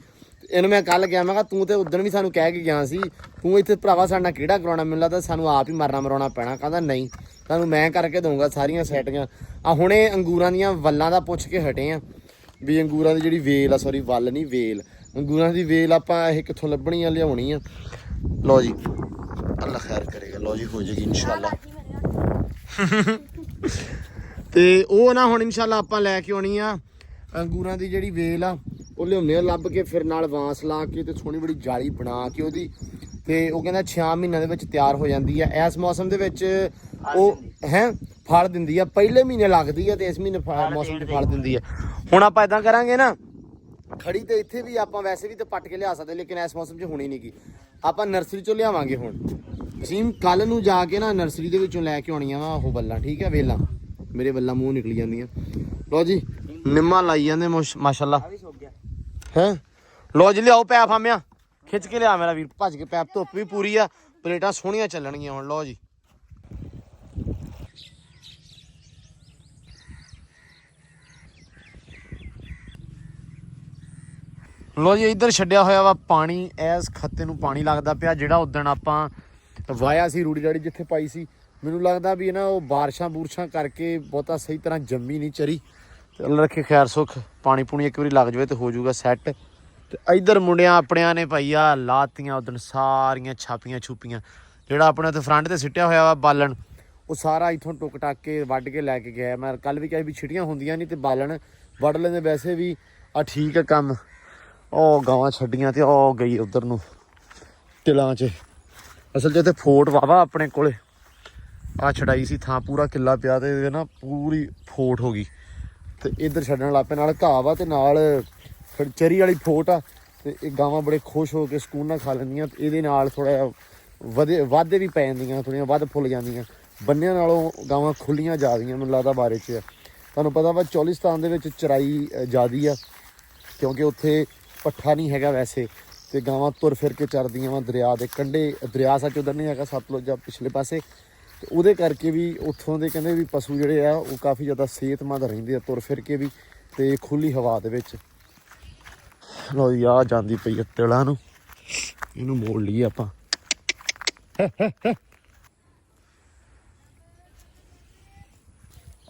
A: ਇਹਨੂੰ ਮੈਂ ਕੱਲ ਗਿਆ, ਮੈਂ ਕਿਹਾ ਤੂੰ ਤੇ ਉਦੋਂ ਵੀ ਸਾਨੂੰ ਕਹਿ ਕੇ ਗਿਆ ਸੀ, ਤੂੰ ਇੱਥੇ ਭਰਾਵਾ ਸਾਡਾ ਕਿਹੜਾ ਕਰਾਉਣਾ, ਮੈਨੂੰ ਲੱਗਦਾ ਸਾਨੂੰ ਆਪ ਹੀ ਮਰਨਾ ਮਰਾਉਣਾ ਪੈਣਾ। ਕਹਿੰਦਾ ਨਹੀਂ, ਤੁਹਾਨੂੰ ਮੈਂ ਕਰਕੇ ਦਊਂਗਾ ਸਾਰੀਆਂ ਸੈਟੀਆਂ। ਆ ਹੁਣੇ ਅੰਗੂਰਾਂ ਦੀਆਂ ਵੱਲਾਂ ਦਾ ਪੁੱਛ ਕੇ ਹਟੇ ਆ ਵੀ ਅੰਗੂਰਾਂ ਦੀ ਜਿਹੜੀ ਵੇਲ ਆ, ਸੌਰੀ ਵੱਲ ਨਹੀਂ ਵੇਲ, ਅੰਗੂਰਾਂ ਦੀ ਵੇਲ ਆਪਾਂ ਇਹ ਕਿੱਥੋਂ ਲੱਭਣੀ ਆ, ਲਿਆਉਣੀ ਆ। ਲਓ ਜੀ ਅੱਲਾ ਖੈਰ ਕਰੇਗਾ। ਲਓ ਜੀ ਹੋ ਜਾਏਗੀ ਇਨਸ਼ਾਅੱਲਾ। ਤੇ ਉਹ ਨਾ ਹੁਣ ਇਨਸ਼ਾਅੱਲਾ ਆਪਾਂ ਲੈ ਕੇ ਆਉਣੀ ਆ ਅੰਗੂਰਾਂ ਦੀ ਜਿਹੜੀ ਵੇਲ ਆ, ਉਹ ਲਿਆਉਂਦੇ ਆ ਲੱਭ ਕੇ, ਫਿਰ ਨਾਲ ਬਾਂਸ ਲਾ ਕੇ ਤੇ ਸੋਹਣੀ ਬੜੀ ਜਾਲੀ ਬਣਾ ਕੇ ਉਹਦੀ, ਤੇ ਉਹ ਕਹਿੰਦਾ 6 ਮਹੀਨਿਆਂ ਦੇ ਵਿੱਚ ਤਿਆਰ ਹੋ ਜਾਂਦੀ ਆ। ਇਸ ਮੌਸਮ ਦੇ ਵਿੱਚ ਉਹ ਹੈ ਫਲ ਦਿੰਦੀ ਆ। ਪਹਿਲੇ ਮਹੀਨੇ ਲੱਗਦੀ ਆ ਤੇ ਇਸ ਮਹੀਨੇ ਮੌਸਮ 'ਚ ਫਲ ਦਿੰਦੀ ਆ। ਹੁਣ ਆਪਾਂ ਇਦਾਂ ਕਰਾਂਗੇ ਨਾ, ਖੜੀ ਤੇ ਇੱਥੇ ਵੀ ਆਪਾਂ ਵੈਸੇ ਵੀ ਤੇ ਪੱਟ ਕੇ ਲਿਆ ਸਕਦੇ, ਲੇਕਿਨ ਇਸ ਮੌਸਮ 'ਚ ਹੋਣੀ ਨਹੀਂ ਗੀ। ਆਪਾਂ ਨਰਸਰੀ 'ਚੋਂ ਲਿਆਵਾਂਗੇ। ਹੁਣ ਵਸੀਮ ਕੱਲ ਨੂੰ ਜਾ ਕੇ ਨਾ ਨਰਸਰੀ ਦੇ ਵਿੱਚੋਂ ਲੈ ਕੇ ਆਉਣੀਆਂ ਵਾ ਉਹ ਬੱਲਾਂ, ਠੀਕ ਹੈ? ਵੇਲਾਂ ਮੇਰੇ ਬੱਲਾਂ ਮੂੰਹ ਨਿਕਲੀ ਜਾਂਦੀਆਂ। ਲਓ ਜੀ ਨਿੰਮਾਂ ਲਾਈ ਜਾਂਦੇ ਮਾਸ਼ਾਅੱਲਾ ਹੈ। ਲਓ ਜੀ ਲਿਆਓ ਪੈਪ, ਆਮਿਆ ਖਿੱਚ ਕੇ ਲਿਆ ਮੇਰਾ ਵੀਰ, ਭੱਜ ਕੇ ਪੈਪ। ਧੁੱਪ ਵੀ ਪੂਰੀ ਆ, ਪਲੇਟਾਂ ਸੋਹਣੀਆਂ ਚੱਲਣਗੀਆਂ ਹੁਣ। ਲਓ ਜੀ ਲੋ ਜੀ ਇੱਧਰ ਛੱਡਿਆ ਹੋਇਆ ਵਾ ਪਾਣੀ। ਇਸ ਖੱਤੇ ਨੂੰ ਪਾਣੀ ਲੱਗਦਾ ਪਿਆ ਜਿਹੜਾ ਉਦਣ ਆਪਾਂ ਵਾਇਆ ਸੀ, ਰੂੜੀ ਰਾੜੀ ਜਿੱਥੇ ਪਾਈ ਸੀ। ਮੈਨੂੰ ਲੱਗਦਾ ਵੀ ਨਾ ਉਹ ਬਾਰਿਸ਼ਾਂ ਬੂਰਸ਼ਾਂ ਕਰਕੇ ਬਹੁਤਾ ਸਹੀ ਤਰ੍ਹਾਂ ਜੰਮੀ ਨਹੀਂ ਚਰੀ। ਤੇ ਅੱਲਾ ਰੱਖੇ ਖੈਰ ਸੁੱਖ, ਪਾਣੀ ਪੂਣੀ ਇੱਕ ਵਾਰੀ ਲੱਗ ਜਾਵੇ ਤੇ ਹੋ ਜਾਊਗਾ ਸੈੱਟ। ਤੇ ਇੱਧਰ ਮੁੰਡਿਆਂ ਆਪਣਿਆਂ ਨੇ ਭਾਈ ਆ ਲਾਤੀਆਂ ਉਦਣ ਸਾਰੀਆਂ ਛਾਪੀਆਂ ਛੁਪੀਆਂ। ਜਿਹੜਾ ਆਪਣੇ ਉੱਥੇ ਫਰੰਟ ਤੇ ਸਿੱਟਿਆ ਹੋਇਆ ਵਾ ਬਾਲਣ, ਉਹ ਸਾਰਾ ਇੱਥੋਂ ਟੁੱਕ ਟੱਕ ਕੇ ਵੱਢ ਕੇ ਲੈ ਕੇ ਗਿਆ। ਮੈਂ ਕੱਲ ਵੀ ਕਿਹਾ ਵੀ ਛਿਟੀਆਂ ਹੁੰਦੀਆਂ ਨਹੀਂ ਤੇ ਬਾਲਣ ਵੱਢ ਲੈਂਦੇ। ਵੈਸੇ ਵੀ ਆ ਠੀਕ ਹੈ ਕੰਮ। ਉਹ ਗਾਵਾਂ ਛੱਡੀਆਂ ਤੇ ਉਹ ਗਈ ਉਧਰ ਨੂੰ ਟਿਲਾਂ 'ਚ। ਅਸਲ 'ਚ ਇੱਥੇ ਫੋਟ ਵਾਵਾ ਆਪਣੇ ਕੋਲੇ, ਆ ਛਡਾਈ ਸੀ ਥਾਂ, ਪੂਰਾ ਕਿੱਲਾ ਪਿਆ ਤੇ ਨਾ ਪੂਰੀ ਫੋਟ ਹੋ ਗਈ। ਤੇ ਇੱਧਰ ਛੱਡਣ ਲੱਗ ਪਏ, ਨਾਲ ਘਾਹ ਵਾ ਤੇ ਨਾਲ ਚਰੀ ਵਾਲੀ ਫੋਟ ਆ। ਤੇ ਇਹ ਗਾਵਾਂ ਬੜੇ ਖੁਸ਼ ਹੋ ਕੇ ਸਕੂਨ ਨਾਲ ਖਾ ਲੈਂਦੀਆਂ। ਤੇ ਇਹਦੇ ਨਾਲ ਥੋੜਾ ਜਿਹਾ ਵਾਧੇ ਵੀ ਪੈ ਜਾਂਦੀਆਂ, ਥੋੜ੍ਹੀਆਂ ਵੱਧ ਫੁੱਲ ਜਾਂਦੀਆਂ। ਬੰਨਿਆਂ ਨਾਲੋਂ ਗਾਵਾਂ ਖੁੱਲੀਆਂ ਜ਼ਿਆਦੀਆਂ ਮੈਨੂੰ ਲੱਗਦਾ ਬਾਰੇ 'ਚ। ਤੁਹਾਨੂੰ ਪਤਾ ਵਾ ਚੌਲਿਸਤਾਨ ਦੇ ਵਿੱਚ ਚਰਾਈ ਜ਼ਿਆਦੀ ਆ, ਕਿਉਂਕਿ ਉੱਥੇ ਪੱਠਾ ਨਹੀਂ ਹੈਗਾ ਵੈਸੇ, ਤੇ ਗਾਵਾਂ ਤੁਰ ਫਿਰ ਕੇ ਚਰਦੀਆਂ ਵਾ ਦਰਿਆ ਦੇ ਕੰਢੇ। ਦਰਿਆ ਸੱਚ ਉਧਰ ਨਹੀਂ ਹੈਗਾ, ਸਤਲੁਜ ਜਾਂ ਪਿਛਲੇ ਪਾਸੇ। ਤੇ ਉਹਦੇ ਕਰਕੇ ਵੀ ਉੱਥੋਂ ਦੇ ਕਹਿੰਦੇ ਵੀ ਪਸ਼ੂ ਜਿਹੜੇ ਆ ਉਹ ਕਾਫੀ ਜ਼ਿਆਦਾ ਸਿਹਤਮੰਦ ਰਹਿੰਦੇ ਆ ਤੁਰ ਫਿਰ ਕੇ ਵੀ, ਤੇ ਖੁੱਲੀ ਹਵਾ ਦੇ ਵਿੱਚ। ਲਓ ਜੀ ਆ ਜਾਂਦੀ ਪਈ ਆ ਤਿਲਾਂ ਨੂੰ, ਇਹਨੂੰ ਮੋੜ ਲਈਏ ਆਪਾਂ।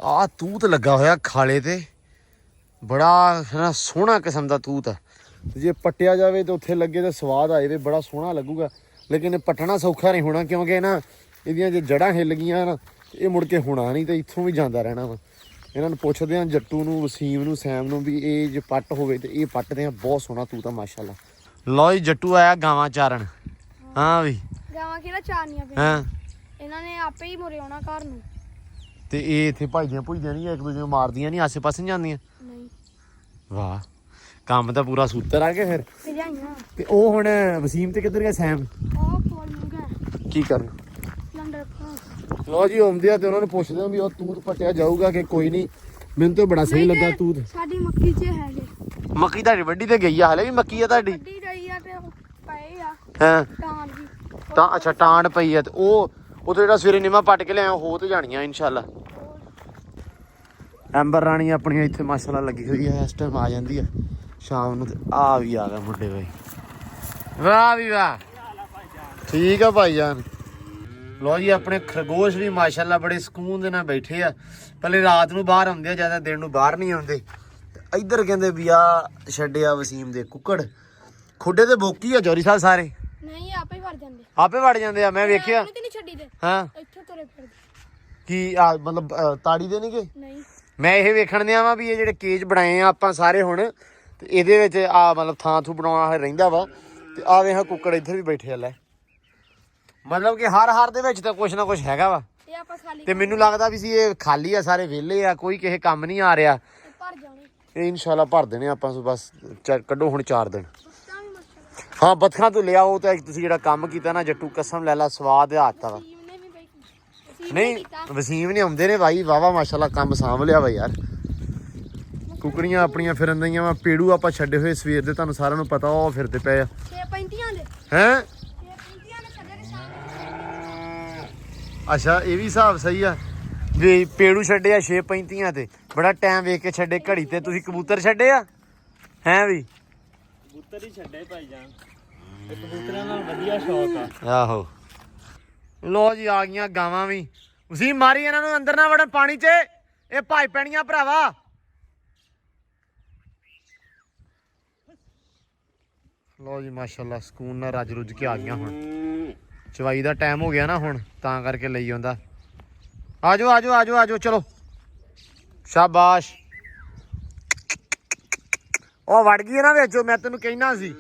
A: ਆ ਤੂਤ ਲੱਗਾ ਹੋਇਆ ਖਾਲੇ ਤੇ, ਬੜਾ ਨਾ ਸੋਹਣਾ ਕਿਸਮ ਦਾ ਤੂਤ ਆ। ਜੇ ਪੱਟਿਆ ਜਾਵੇ ਤਾਂ ਉੱਥੇ ਲੱਗੇ ਤਾਂ ਸਵਾਦ ਆਏ ਵੇ, ਬੜਾ ਸੋਹਣਾ ਲੱਗੂਗਾ। ਲੇਕਿਨ ਇਹ ਪੱਟਣਾ ਸੌਖਾ ਨਹੀਂ ਹੋਣਾ, ਕਿਉਂਕਿ ਨਾ ਇਹਦੀਆਂ ਜੇ ਜੜ੍ਹਾਂ ਹਿੱਲ ਗਈਆਂ ਨਾ ਇਹ ਮੁੜ ਕੇ ਹੋਣਾ ਨਹੀਂ, ਤੇ ਇੱਥੋਂ ਵੀ ਜਾਂਦਾ ਰਹਿਣਾ ਵਾ। ਇਹਨਾਂ ਨੂੰ ਪੁੱਛਦੇ ਆ ਜੱਟੂ ਨੂੰ, ਵਸੀਮ ਨੂੰ, ਸੈਮ ਨੂੰ ਵੀ ਇਹ ਜੇ ਪੱਟ ਹੋਵੇ ਤੇ ਇਹ ਪੱਟਦੇ ਆ। ਬਹੁਤ ਸੋਹਣਾ ਤੂਤ ਆ ਮਾਸ਼ਾਅੱਲਾ। ਲਓ ਜੀ ਜੱਟੂ ਆਇਆ ਗਾਵਾਂ ਚਾਰਨ। ਹਾਂ ਵੀ
B: ਗਾਵਾਂ ਕਿਹੜਾ ਚਾਰਨੀਆਂ ਪਈਆਂ,
A: ਹਾਂ
B: ਇਹਨਾਂ ਨੇ ਆਪੇ ਹੀ ਮੁਰੇ ਆਉਣਾ ਘਰ ਨੂੰ।
A: ਤੇ ਇਹ ਇੱਥੇ ਭਜਦੀਆਂ ਭੁਜਦੀਆਂ ਨਹੀਂ, ਇੱਕ ਦੂਜੇ ਨੂੰ ਮਾਰਦੀਆਂ ਨਹੀਂ, ਆਸੇ ਪਾਸੇ ਨਹੀਂ ਜਾਂਦੀਆਂ।
B: ਨਹੀਂ
A: ਵਾਹ, ਕੰਮ ਤਾਂ ਪੂਰਾ ਸੂਤਰ ਆ ਕੇ ਫਿਰ।
B: ਭਜਾਈਆਂ।
A: ਤੇ ਉਹ ਹੁਣ ਵਸੀਮ ਤੇ ਕਿੱਧਰ ਗਿਆ ਸੈਮ?
B: ਉਹ ਕੋਲ ਮੁੰਗਾ
A: ਕੀ ਕਰਨ?
B: ਲੰਡਰ ਤੋਂ।
A: ਲਓ ਜੀ ਆਉਂਦੇ ਆ ਤੇ ਉਹਨਾਂ ਨੂੰ ਪੁੱਛਦੇ ਆ ਵੀ ਉਹ ਤੂਤ ਪੱਟਿਆ ਜਾਊਗਾ ਕਿ ਕੋਈ ਨਹੀਂ। ਮੈਨੂੰ ਤਾਂ ਬੜਾ ਸਹੀ ਲੱਗਾ ਤੂਤ।
B: ਸਾਡੀ ਮੱਕੀ 'ਚ ਹੈਗੇ।
A: ਮੱਕੀ ਤੁਹਾਡੀ ਵੱਡੀ ਤੇ ਗਈ ਆ, ਹਲੇ ਵੀ ਮੱਕੀ ਆ ਤੁਹਾਡੀ?
B: ਵੱਡੀ ਰਹੀ ਆ ਤੇ ਉਹ ਪਏ ਆ
A: ਹਾਂ
B: ਟਾਂਡ ਵੀ।
A: ਤਾਂ ਅੱਛਾ ਟਾਂਡ ਪਈ ਆ, ਤੇ ਉਹ ਜਿਹੜਾ ਸਵੇਰੇ ਨਿੰਮਾਂ ਪੱਟ ਕੇ ਲਿਆਇਆ ਹੋ ਤੇ ਜਾਣੀਆਂ ਇਨਸ਼ਾਅੱਲਾ। ਐਂਬਰ ਰਾਣੀ ਆਪਣੀ ਇੱਥੇ ਮਾਸ਼ਾਅੱਲਾ ਲੱਗੀ ਹੋਈ ਹੈ, ਇਸ ਟਾਈਮ ਆ ਜਾਂਦੀ ਆ ਸ਼ਾਮ ਨੂੰ। ਤੇ ਆ ਵੀ ਆ ਗਿਆ ਮੁੰਡੇ ਬਾਈ, ਵਾਹ ਵੀ ਵਾਹ, ਠੀਕ ਆ ਭਾਈ ਜਾਨ। ਲੋ ਜੀ ਆਪਣੇ ਖਰਗੋਸ਼ ਵੀ ਮਾਸ਼ਾਅੱਲਾ ਬੜੇ ਸਕੂਨ ਦੇ ਨਾਲ ਬੈਠੇ ਆ। ਪਹਿਲੇ ਰਾਤ ਨੂੰ ਬਾਹਰ ਆਉਂਦੇ ਆ, ਜ਼ਿਆਦਾ ਦਿਨ ਨੂੰ ਬਾਹਰ ਨਹੀਂ ਆਉਂਦੇ। ਤੇ ਇੱਧਰ ਕਹਿੰਦੇ ਵੀ ਆ ਛੱਡਿਆ ਵਸੀਮ ਦੇ ਕੁੱਕੜ, ਖੁੱਡੇ ਤੇ ਬੋਕੀ ਆ ਜੋਰੀ ਸਾਹਿਬ ਸਾਰੇ,
B: ਨਹੀਂ ਆਪੇ ਹੀ ਵੜ ਜਾਂਦੇ,
A: ਆਪੇ ਵੜ ਜਾਂਦੇ ਆ। ਮੈਂ ਵੇਖਿਆ
B: ਤੇ ਨਹੀਂ ਛੱਡੀ ਦੇ,
A: ਹਾਂ
B: ਇੱਥੇ ਤੁਰੇ ਫਿਰਦੇ।
A: ਕੀ ਆ ਮਤਲਬ ਤਾੜੀ ਦੇ ਨਹੀਂਗੇ।
B: ਨਹੀਂ
A: ਮੈਂ ਇਹ ਵੇਖਣ ਦਿਆਂ ਵਾ ਵੀ ਇਹ ਜਿਹੜੇ ਕੇਜ ਬਣਾਏ ਆ ਆਪਾਂ ਸਾਰੇ ਹੁਣ, ਤੇ ਇਹਦੇ ਵਿੱਚ ਆ ਮਤਲਬ ਥਾਂ ਥੂ ਬਣਾਉਣਾ ਰਹਿੰਦਾ ਵਾ। ਤੇ ਆ ਵੇਖ ਕੁੱਕੜ ਇੱਧਰ ਵੀ ਬੈਠੇ ਆ ਲੈ, ਮਤਲਬ ਕਿ ਹਰ ਦੇ ਵਿੱਚ ਤਾਂ ਕੁਛ ਨਾ ਕੁਛ ਹੈਗਾ ਵਾ।
B: ਇਹ ਆਪਾਂ ਖਾਲੀ
A: ਤੇ ਮੈਨੂੰ ਲੱਗਦਾ ਵੀ ਸੀ ਇਹ ਖਾਲੀ ਆ, ਸਾਰੇ ਵਿਹਲੇ ਆ, ਕੋਈ ਕਿਸੇ ਕੰਮ ਨਹੀਂ ਆ ਰਿਹਾ।
B: ਭਰ ਜਾਣੇ,
A: ਇਹ ਇਨਸ਼ਾਅੱਲਾ ਭਰ ਦੇਣੇ ਆਪਾਂ। ਬਸ ਕੱਢੋ ਹੁਣ 4 ਦਿਨ।
B: ਬੱਚਾ ਵੀ ਮੱਛਰ
A: ਹਾਂ ਬੱਤਖਾਂ ਤੋਂ ਲਿਆਓ। ਤੇ ਤੁਸੀਂ ਜਿਹੜਾ ਕੰਮ ਕੀਤਾ ਨਾ ਜੱਟੂ, ਕਸਮ ਲੈ ਲਾ, ਸਵਾਦ ਆਤਾ ਵਾ।
B: ਵਸੀਮ ਨੇ ਵੀ ਬਈ ਵਸੀਮ ਨੇ
A: ਨਹੀਂ
B: ਕੀਤਾ।
A: ਵਸੀਮ ਨੇ ਆਉਂਦੇ ਨੇ ਭਾਈ, ਵਾਵਾ ਮਾਸ਼ਾਅੱਲਾ ਕੰਮ ਸਾਂਭ ਲਿਆ ਵਾ ਯਾਰ। ਕੁਕੜੀਆਂ ਆਪਣੀਆਂ ਫਿਰਨ ਦਈਆਂ ਵਾ। ਪੇੜੂ ਆਪਾਂ ਛੱਡੇ ਹੋਏ ਸਵੇਰ ਦੇ, ਤੁਹਾਨੂੰ ਸਾਰਿਆਂ ਨੂੰ ਪਤਾ, ਉਹ ਫਿਰਦੇ ਪਏ ਆ
B: 6:35 ਦੇ,
A: ਹੈਂ।
B: 6:35 ਦੇ ਛੱਡੇ ਨੇ ਸ਼ਾਮ।
A: ਅੱਛਾ ਇਹ ਵੀ ਹਿਸਾਬ ਸਹੀ ਆ ਵੀ ਪੇੜੂ ਛੱਡੇ ਆ 6:35 ਤੇ। ਬੜਾ ਟਾਈਮ ਵੇਖ ਕੇ ਛੱਡੇ ਘੜੀ ਤੇ। ਤੁਸੀਂ ਕਬੂਤਰ ਛੱਡੇ ਆ ਹੈਂ ਵੀ?
C: ਕਬੂਤਰ ਹੀ ਛੱਡੇ ਭਾਈ ਜਾਨ, ਇਹ ਕਬੂਤਰਾਂ ਨਾਲ ਵਧੀਆ ਸ਼ੌਕ ਆ।
A: ਆਹੋ ਲੋ ਜੀ ਆ ਗਈਆਂ ਗਾਵਾਂ ਵੀ। ਤੁਸੀਂ ਮਾਰੀ ਇਹਨਾਂ ਨੂੰ ਅੰਦਰ ਨਾ ਵੜਨ ਪਾਣੀ 'ਚ, ਇਹ ਭਾਈ ਪੈਣੀਆਂ ਭਰਾਵਾ। ਲੋ ਜੀ ਮਾਸ਼ਾਅੱਲਾ ਸਕੂਨ ਨਾਲ ਰੱਜ ਰੁੱਝ ਕੇ ਆ ਗਈਆਂ। ਹੁਣ ਚਵਾਈ ਦਾ ਟਾਈਮ ਹੋ ਗਿਆ ਨਾ ਹੁਣ, ਤਾਂ ਕਰਕੇ ਲਈ ਆਉਂਦਾ। ਆਜੋ ਆਜੋ ਆਜੋ ਆਜੋ, ਚਲੋ ਸ਼ਾਬਾਸ਼। ਉਹ ਵੜ ਗਈ ਨਾ ਵਿੱਚ, ਮੈਂ ਤੈਨੂੰ ਕਹਿਣਾ ਸੀ।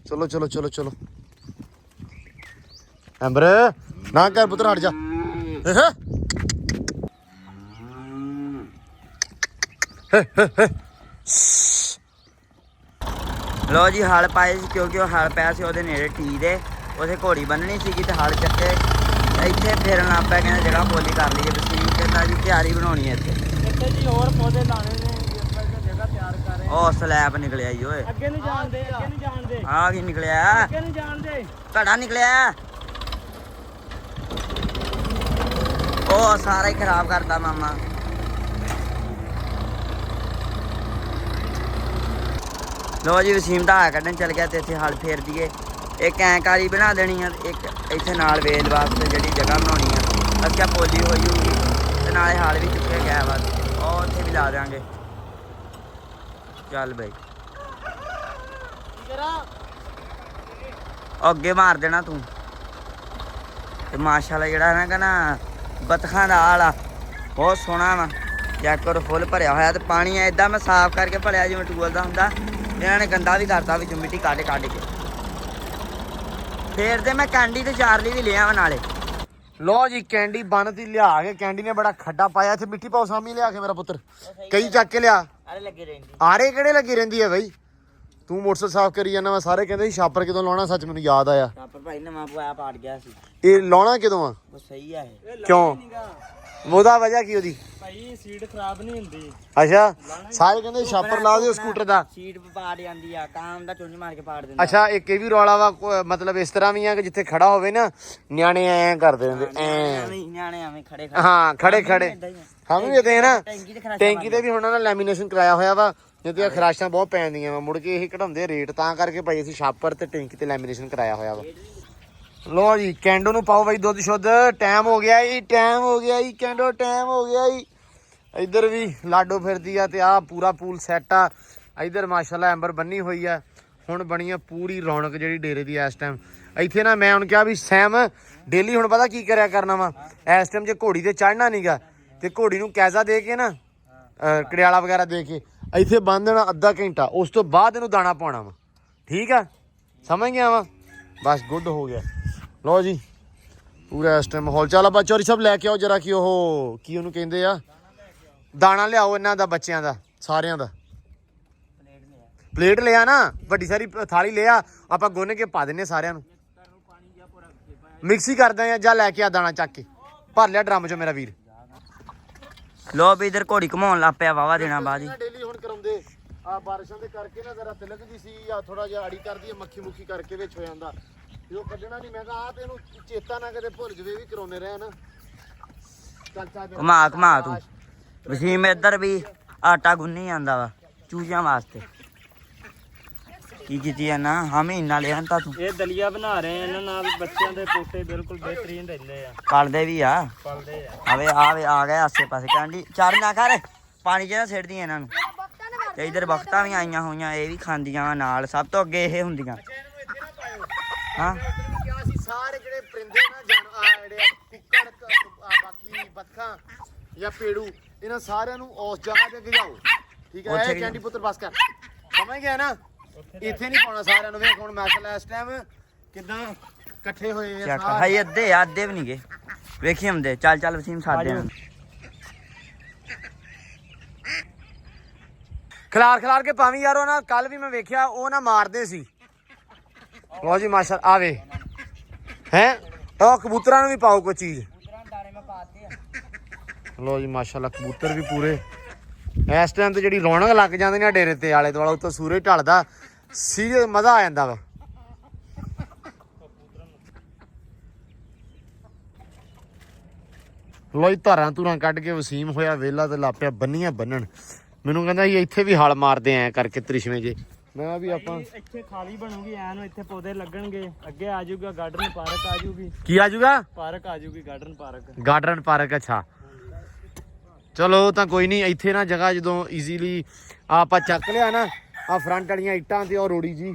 A: ਚਲੋ ਚਲੋ ਚਲੋ ਚਲੋ ਐਂਬਰ ਨਾ ਕਰ ਪੁੱਤਰ, ਹਟ ਜਾ।
D: ਲੋ ਜੀ ਹਲ ਪਾਏ ਸੀ, ਕਿਉਂਕਿ ਉਹ ਹਲ ਪਿਆ ਸੀ ਉਹਦੇ ਨੇੜੇ ਟੀ ਦੇ, ਉਹਦੇ ਘੋੜੀ ਬੰਨਣੀ ਸੀਗੀ ਤੇ ਹਲ ਚੱਕੇ ਇੱਥੇ ਫੇਰਨ ਲੱਗ ਪਿਆ। ਕਹਿੰਦੇ ਜਗ੍ਹਾ ਬੋਲੀ ਕਰ ਲਈਏ, ਵਸੀਮ ਕਹਿੰਦਾ ਜੀ ਤਿਆਰੀ ਬਣਾਉਣੀ ਹੈ ਇੱਥੇ।
C: ਇੱਥੇ ਜੀ ਹੋਰ ਪੌਦੇ ਲਾਣੇ ਨੇ, ਇਸ ਵਾਰ ਜਗ੍ਹਾ ਤਿਆਰ ਕਰ ਰਹੇ।
D: ਉਹ ਸਲੈਬ ਨਿਕਲਿਆ ਜੀ ਓਏ,
C: ਅੱਗੇ ਨੂੰ ਜਾਣਦੇ, ਅੱਗੇ ਨੂੰ ਜਾਣਦੇ,
D: ਆ ਕੀ ਨਿਕਲਿਆ?
C: ਅੱਗੇ ਨੂੰ ਜਾਣਦੇ।
D: ਘੜਾ ਨਿਕਲਿਆ, ਉਹ ਸਾਰਾ ਹੀ ਖਰਾਬ ਕਰਤਾ ਮਾਮਾ। ਲੋ ਜੀ ਵਸੀਮ ਦਾ ਕੱਢਣ ਚੱਲ ਗਿਆ ਤੇ ਇੱਥੇ ਹਲ ਫੇਰ ਦਈਏ। ਇੱਕ ਐਂਕਾਰੀ ਬਣਾ ਦੇਣੀ ਆ, ਇੱਕ ਇੱਥੇ ਨਾਲ ਵੇਲ ਵਾਸਤੇ ਜਿਹੜੀ ਜਗ੍ਹਾ ਬਣਾਉਣੀ ਆ। ਅੱਗੇ ਪੋਲੀ ਹੋਈ ਹੋਊਗੀ ਤੇ ਨਾਲੇ ਹਲ ਵੀ ਚੁੱਕਿਆ ਗਿਆ ਵਾ, ਉਹ ਉੱਥੇ ਵੀ ਲਾ ਦਿਆਂਗੇ। ਚੱਲ ਬਈ ਅੱਗੇ ਮਾਰ ਦੇਣਾ ਤੂੰ। ਤੇ ਮਾਸ਼ਾਅੱਲਾ ਜਿਹੜਾ ਨਾ ਕਹਿੰਦਾ ਬਤਖਾਂ ਦਾ ਹਾਲ ਆ ਬਹੁਤ ਸੋਹਣਾ ਵਾ। ਚੈੱਕ ਕਰੋ ਫੁੱਲ ਭਰਿਆ ਹੋਇਆ ਤੇ ਪਾਣੀ ਐਦਾਂ ਮੈਂ ਸਾਫ਼ ਕਰਕੇ ਭਰਿਆ ਜਿਵੇਂ ਟੂਲ ਦਾ ਹੁੰਦਾ। ਇਹਨਾਂ ਨੇ ਗੰਦਾ ਵੀ ਕਰਤਾ ਵਿੱਚੋਂ ਮਿੱਟੀ ਕੱਢ ਕੇ। ਫੇਰ ਤੇ ਮੈਂ ਕੈਂਡੀ ਤੇ ਚਾਰਲੀ ਵੀ ਲਿਆ ਵਾ ਨਾਲੇ।
A: ਲੋ ਜੀ ਕੈਂਡੀ ਬੰਨ ਦੀ ਲਿਆ ਕੇ, ਕੈਂਡੀ ਨੇ ਬੜਾ ਖੱਡਾ ਪਾਇਆ ਇੱਥੇ। ਮਿੱਟੀ ਪਾਓ ਸਾਮੀ ਲਿਆ ਕੇ ਮੇਰਾ ਪੁੱਤਰ, ਕਈ ਚੱਕ ਕੇ ਲਿਆ।
D: ਅਰੇ ਲੱਗੀ ਰਹਿੰਦੀ,
A: ਆਰੇ ਕਿਹੜੇ ਲੱਗੀ ਰਹਿੰਦੀ ਹੈ ਬਈ? ਤੂੰ ਮੋਟਰਸਾਈਕਲ ਸਾਫ਼ ਕਰੀ ਜਾਂਦਾ ਵਾ। ਸਾਰੇ ਕਹਿੰਦੇ ਸੀ ਛਾਪਰ ਕਦੋਂ ਲਾਉਣਾ, ਸੱਚ ਮੈਨੂੰ ਯਾਦ ਆਇਆ।
D: ਪਰ ਭਾਈ ਨਵਾਂ ਪਵਾਇਆ ਪਾੜ ਗਿਆ ਸੀ।
A: ਇਹ ਲਾਉਣਾ ਕਦੋਂ ਆ?
D: ਉਹ ਸਹੀ ਆ ਇਹ।
A: ਕਿਉਂ? ਉਹਦਾ ਵਜ੍ਹਾ ਕੀ ਉਹਦੀ?
C: ਭਾਈ ਸੀਟ ਖਰਾਬ ਨਹੀਂ ਹੁੰਦੀ।
A: ਅੱਛਾ ਸਾਰੇ ਕਹਿੰਦੇ ਛਾਪਰ ਲਾ ਦਿਓ ਸਕੂਟਰ ਦਾ।
D: ਸੀਟ ਪਾੜ ਜਾਂਦੀ ਆ, ਕਾਮ ਦਾ ਚੁੰਝ ਮਾਰ ਕੇ ਪਾੜ ਦਿੰਦਾ।
A: ਅੱਛਾ ਇੱਕ ਇਹ ਵੀ ਰੌਲਾ ਵਾ, ਮਤਲਬ ਇਸ ਤਰ੍ਹਾਂ ਵੀ ਆ ਕਿ ਜਿੱਥੇ ਖੜਾ ਹੋਵੇ ਨਾ ਨਿਆਣੇ ਐਂ ਕਰਦੇ ਰਹਿੰਦੇ ਐਂ।
D: ਨਿਆਣੇ ਐਵੇਂ ਖੜੇ
A: ਹਾਂ ਖੜੇ ਖੜੇ ਹਾਂ ਵੀ ਇਹਦੇ ਨਾ
D: ਟੈਂਕੀ ਤੇ ਖੜਾ
A: ਟੈਂਕੀ ਤੇ ਵੀ ਹੁਣ ਉਹਨਾਂ ਨੇ ਲੈਮੀਨੇਸ਼ਨ ਕਰਾਇਆ ਹੋਇਆ ਵਾ। ਜਿਹਦੇ ਖਰਾਸ਼ਾਂ ਬਹੁਤ ਪੈਂਦੀਆਂ ਵਾ, ਮੁੜ ਕੇ ਇਹ ਕਢਾਉਂਦੇ ਰੇਟ, ਤਾਂ ਕਰਕੇ ਭਾਈ ਅਸੀਂ ਛਾਪਰ ਤੇ ਟੈਂਕੀ ਤੇ ਲੈਮੀਨੇਸ਼ਨ ਕਰਾਇਆ ਹੋਇਆ ਵਾ। ਲੋ ਜੀ ਕੈਂਡੋ ਨੂੰ ਪਾਓ ਬਾਈ ਦੁੱਧ ਸ਼ੁੱਧ। ਟਾਈਮ ਹੋ ਗਿਆ ਜੀ, ਟਾਈਮ ਹੋ ਗਿਆ ਜੀ ਕੈਂਡੋ, ਟਾਈਮ ਹੋ ਗਿਆ ਜੀ। ਇੱਧਰ ਵੀ ਲਾਡੋ ਫਿਰਦੀ ਆ ਤੇ ਆਹ ਪੂਰਾ ਪੂਲ ਸੈੱਟ ਆ। ਇੱਧਰ ਮਾਸ਼ਾਅੱਲਾ ਐਂਬਰ ਬੰਨੀ ਹੋਈ ਆ। ਹੁਣ ਬਣੀ ਆ ਪੂਰੀ ਰੌਣਕ ਜਿਹੜੀ ਡੇਰੇ ਦੀ ਇਸ ਟਾਈਮ ਇੱਥੇ ਨਾ। ਮੈਂ ਹੁਣ ਕਿਹਾ ਵੀ ਸੈਮ ਡੇਲੀ ਹੁਣ ਪਤਾ ਕੀ ਕਰਿਆ ਕਰਨਾ ਵਾ ਇਸ ਟਾਈਮ, ਜੇ ਘੋੜੀ ਤੇ ਚੜ੍ਹਨਾ ਨੀਗਾ ਤੇ ਘੋੜੀ ਨੂੰ ਕੈਜ਼ਾ ਦੇ ਕੇ ਨਾ, ਕੜਿਆਲਾ ਵਗੈਰਾ ਦੇ ਕੇ ਇੱਥੇ ਬੰਨ ਦੇਣਾ ਅੱਧਾ ਘੰਟਾ। ਉਸ ਤੋਂ ਬਾਅਦ ਇਹਨੂੰ ਦਾਣਾ ਪਾਉਣਾ ਵਾ। ਠੀਕ ਆ, ਸਮਝ ਗਿਆ ਵਾ? ਬਸ ਗੁੱਡ ਹੋ ਗਿਆ। ਲੋ ਜੀ ਪੂਰਾ ਇਸ ਟਾਈਮ ਮਾਹੌਲ। ਚੱਲ ਆਪਾਂ ਚੋਰੀ ਸਭ ਲੈ ਕੇ ਆਓ ਜਰਾ, ਕਿ ਉਹ ਕੀ ਉਹਨੂੰ ਕਹਿੰਦੇ ਆ, ਦਾਣਾ ਲਿਆਓ ਇਹਨਾਂ ਦਾ, ਬੱਚਿਆਂ ਦਾ ਸਾਰਿਆਂ ਦਾ। ਪਲੇਟ ਲਿਆ ਨਾ, ਵੱਡੀ ਸਾਰੀ ਥਾਲੀ ਲਿਆ, ਆਪਾਂ ਗੁੰਨ ਕੇ ਪਾ ਦਿੰਨੇ ਸਾਰਿਆਂ ਨੂੰ। ਮਿਕਸੀ ਕਰਦੇ ਆ, ਜਾਂ ਲੈ ਕੇ ਆ ਦਾਣਾ ਚੱਕ ਕੇ ਭਰ ਲਿਆ ਡਰਮ 'ਚ ਮੇਰਾ ਵੀਰ।
D: ਲੋ ਵੀ ਇਧਰ ਘੋੜੀ ਘਮਾਉਣ ਲੱਗ ਪਿਆ ਵਾਵਾ ਦੇਣਾ ਬਾਅਦ ਹੀ।
A: ਡੇਲੀ ਹੁਣ ਕਰਾਉਂਦੇ ਆ ਬਾਰਿਸ਼ਾਂ ਦੇ ਕਰਕੇ ਨਾ ਜ਼ਰਾ ਤਿਲਕ ਜੀ ਸੀ ਜਾਂ ਥੋੜਾ ਜਿਹਾ ਆੜੀ ਕਰਦੀ ਹੈ ਮੱਖੀ ਮੁੱਖੀ ਕਰਕੇ ਵਿੱਚ ਹੋ ਜਾਂਦਾ ਜੋ ਕੱਢਣਾ ਨਹੀਂ। ਮੈਂ ਕਿਹਾ ਆ ਤੇ ਇਹਨੂੰ ਚੇਤਾ ਨਾ ਕਦੇ ਭੁੱਲ ਜਵੇ ਵੀ ਕਰਾਉਨੇ ਰਹੇ ਨਾ। ਚੱਲ
D: ਘੁਮਾ ਤੂੰ ਵਸੀਮ ਇੱਧਰ ਵੀ ਆਟਾ ਗੁੰਨੀ ਜਾਂਦਾ ਵਾ ਚੂਜਿਆਂ ਵਾਸਤੇ। ਕੀ ਕੀਤੀ ਆ ਨਾ ਹਾਂ ਮਹੀਨਾ ਲਿਆ ਤਾਂ ਤੂੰ।
C: ਇਹ ਦਲੀਆ ਬਣਾ ਰਹੇ ਆ, ਇਹਨਾਂ ਨਾਲ ਬੱਚਿਆਂ ਦੇ ਪੋਟੇ ਬਿਲਕੁਲ ਬਿਹਤਰੀਨ ਰਹਿੰਦੇ ਆ,
D: ਪਲਦੇ ਵੀ ਆ।
C: ਪਲਦੇ ਆ।
D: ਆਵੇ ਆ ਗਏ ਆਸੇ ਪਾਸੇ ਕਹਿੰਦੀ ਚਾਰ ਨਾ ਕਰ ਪਾਣੀ 'ਚ ਨਾ ਸਿੱਟਦੀਆਂ ਇਹਨਾਂ ਨੂੰ।
B: ਬਖਤਾਂ ਨੇ
D: ਤੇ ਇਧਰ ਬਖਤਾਂ ਵੀ ਆਈਆਂ ਹੋਈਆਂ, ਇਹ ਵੀ ਖਾਂਦੀਆਂ ਵਾ ਨਾਲ। ਸਭ ਤੋਂ ਅੱਗੇ ਇਹ ਹੁੰਦੀਆਂ ਹਾਂ।
A: ਕਿਹਾ ਸੀ ਸਾਰੇ ਜਿਹੜੇ ਪਰਿੰਦੇ ਨਾ ਜਿਹੜੇ ਕੁੱਕੜ ਬਾਕੀ ਬੱਤਖਾਂ ਜਾਂ ਪੇੜੂ ਇਹਨਾਂ ਸਾਰਿਆਂ ਨੂੰ ਉਸ ਜਗ੍ਹਾ ਤੇ ਗਿਜਾਓ। ਠੀਕ ਹੈ ਇਹ ਕੈਂਡੀ ਪੁੱਤਰ ਬਸ ਕਰ ਸਮਝ ਗਿਆ ਨਾ। ਇੱਥੇ ਨਹੀਂ ਪਾਉਣਾ ਸਾਰਿਆਂ ਨੂੰ। ਵੇਖ ਹੁਣ ਮੈਸਲ ਇਸ ਟਾਈਮ ਕਿਦਾਂ ਇਕੱਠੇ ਹੋਏ ਆ
D: ਚੱਕ ਹਾਈ ਅੱਧੇ ਵੀ ਨਹੀਂ ਗਏ ਵੇਖੀ ਹੁੰਦੇ। ਚੱਲ ਵਸੀਮ ਸਾਡੇ ਨਾਲ
A: ਖਿਲਾਰ ਕੇ ਪਾਵੀਂ ਯਾਰ। ਉਹ ਨਾ ਕੱਲ ਵੀ ਮੈਂ ਵੇਖਿਆ ਉਹ ਨਾ ਮਾਰਦੇ ਸੀ। ਲਓ ਜੀ ਮਾਸ਼ਾ ਆਵੇ ਹੈ ਉਹ ਕਬੂਤਰਾਂ ਨੂੰ ਵੀ ਪਾਓ ਕੋਈ ਚੀਜ਼। ਲਓ ਜੀ ਮਾਸ਼ਾਅੱਲਾ ਕਬੂਤਰ ਵੀ ਪੂਰੇ ਇਸ ਟਾਈਮ ਤੇ ਜਿਹੜੀ ਰੌਣਕ ਲੱਗ ਜਾਂਦੀ ਨੇ ਡੇਰੇ ਤੇ ਆਲੇ ਦੁਆਲੇ ਉੱਤੋਂ ਸੂਰਜ ਢਲਦਾ ਸੀਰੀਅਸ ਮਜ਼ਾ ਆ ਜਾਂਦਾ ਵਾ। ਲਓ ਜੀ ਧਾਰਾਂ ਧੂਰਾਂ ਕੱਢ ਕੇ ਵਸੀਮ ਹੋਇਆ ਵੇਲਾ ਤੇ ਲਾਪਿਆ ਬੰਨੀਆਂ ਬੰਨਣ। ਮੈਨੂੰ ਕਹਿੰਦਾ ਸੀ ਇੱਥੇ ਵੀ ਹਲ ਮਾਰਦੇ ਐ ਕਰਕੇ ਤ੍ਰਿਸ਼ਵੇਂ ਜੇ। ਮੈਂ ਵੀ ਆਪਾਂ
C: ਇੱਥੇ ਖਾਲੀ ਬਣੂਗੀ ਐ ਨੂੰ, ਇੱਥੇ ਪੌਦੇ ਲੱਗਣਗੇ, ਅੱਗੇ ਆ ਜਾਊਗਾ ਗਾਰਡਨ ਪਾਰਕ ਆ ਜਾਊਗੀ।
A: ਕੀ ਆ ਜਾਊਗਾ?
C: ਪਾਰਕ ਆ ਜਾਊਗੀ ਗਾਰਡਨ ਪਾਰਕ।
A: ਗਾਰਡਨ ਪਾਰਕ ਅੱਛਾ ਚਲੋ ਤਾਂ ਕੋਈ ਨਹੀਂ। ਇੱਥੇ ਨਾ ਜਗ੍ਹਾ ਜਦੋਂ ਈਜ਼ੀਲੀ ਆਪਾਂ ਚੱਕ ਲਿਆ ਨਾ ਆ ਫਰੰਟ ਵਾਲੀਆਂ ਇੱਟਾਂ ਤੇ ਉਹ ਰੋੜੀ ਜੀ